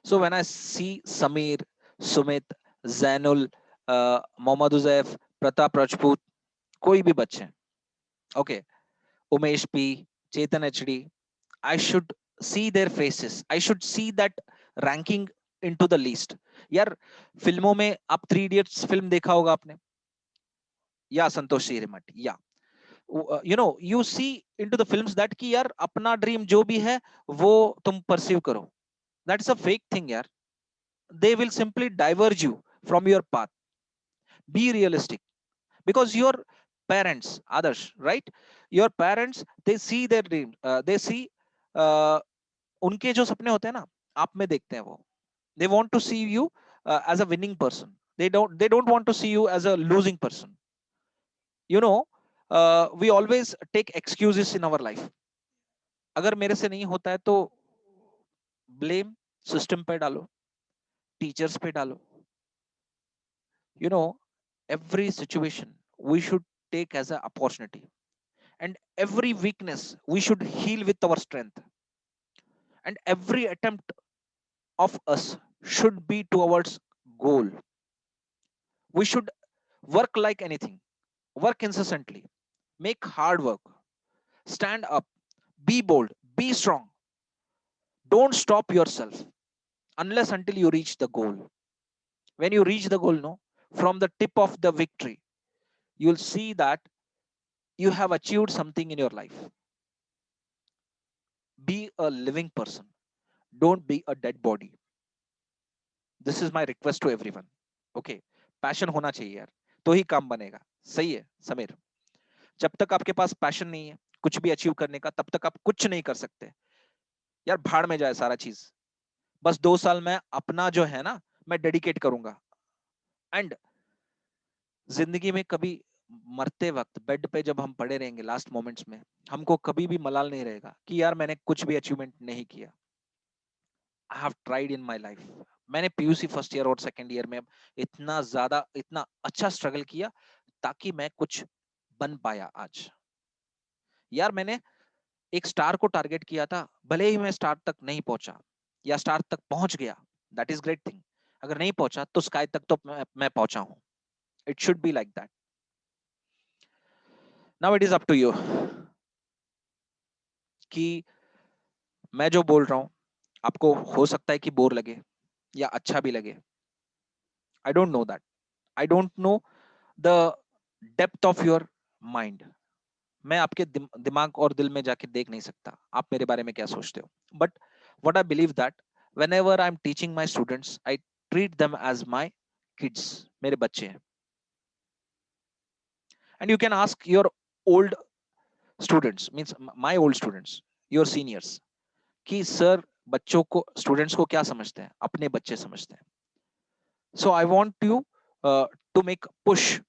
So when I see Samir, Sumit, Zainul, Mohammad Uzaif, Pratap Rajput, कोई भी बच्चे, okay, Umesh P, Chetan HD, I should see their faces. I should see that ranking into the list. यार फिल्मों में आप three idiots film देखा होगा आपने, या संतोष हिरेमठ, या you know you see into the films that कि यार अपना ड्रीम जो भी है वो तुम परसीव करो। दैट्स अ फेक थिंग यार। They will simply diverge you from your path. Be realistic, because your parents, others, right, your parents, they see their dream, they see uh, उनके जो सपने होते हैं ना, आप में देखते हैं वो। they want to see you as a winning person, they don't want to see you as a losing person, you know। We always take excuses in our life। अगर मेरे से नहीं होता है तो ब्लेम सिस्टम पे डालो, टीचर्स पे डालो, you know। Every situation we should take as an opportunity, and every weakness we should heal with our strength, and every attempt of us should be towards goal. We should work like anything, work incessantly, make hard work, stand up, be bold, be strong. Don't stop yourself unless until you reach the goal. When you reach the goal, no, from the tip of the victory, you'll see that you have achieved something in your life. Be a living person, don't be a dead body. This is my request to everyone. Okay, passion होना चाहिए यार, तो ही काम बनेगा। सही है समीर? जब तक आपके पास पैशन नहीं है कुछ भी अचीव करने का, तब तक आप कुछ नहीं कर सकते यार। भाड़ में जाए सारा चीज। बस 2 साल में अपना जो है ना मैं डेडिकेट करूंगा। एंड जिंदगी में कभी मरते वक्त बेड पे जब हम पड़े रहेंगे लास्ट मोमेंट्स में, हमको कभी भी मलाल नहीं रहेगा कि यार मैंने कुछ भी अचीवमेंट नहीं किया। I have tried in my life. मैंने पीयूसी फर्स्ट ईयर और सेकंड ईयर में इतना ज्यादा, इतना अच्छा स्ट्रगल किया ताकि मैं कुछ बन पाया आज। यार मैंने एक स्टार को टारगेट किया था, भले ही मैं स्टार तक नहीं पहुंचा या स्टार तक पहुंच गया, दैट इज ग्रेट थिंग। अगर नहीं पहुंचा तो स्काई तक तो मैं पहुंचा हूं। It should be like that. Now it is up to you कि मैं जो बोल रहा हूं आपको हो सकता है कि बोर लगे या अच्छा भी लगे। I don't know that. I don't know the depth of your mind. मैं आपके दिमाग और दिल में जाके देख नहीं सकता आप मेरे बारे में क्या सोचते हो। But what I believe that whenever I'm teaching my students, I treat them as my kids, मेरे बच्चे हैं। And you can ask your old students, means my old students, your seniors, कि सर बच्चों को, स्टूडेंट्स को क्या समझते हैं, अपने बच्चे समझते हैं. So I want you to make push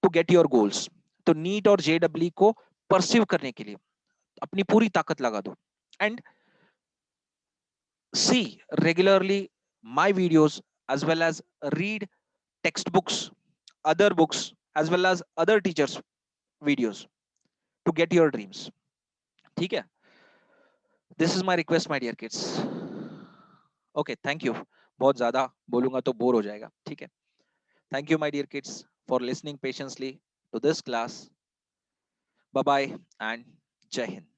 to get your goals. तो नीट और JEE को परसीव करने के लिए अपनी पूरी ताकत लगा दो. And see regularly my videos as well as read textbooks, other books, as well as other teachers videos to get your dreams. ठीक है? This is my request, my dear kids. Okay, thank you. बहुत ज्यादा बोलूंगा तो bore हो जाएगा. ठीक है? Thank you, my dear kids, for listening patiently to this class. Bye bye and Jai Hind.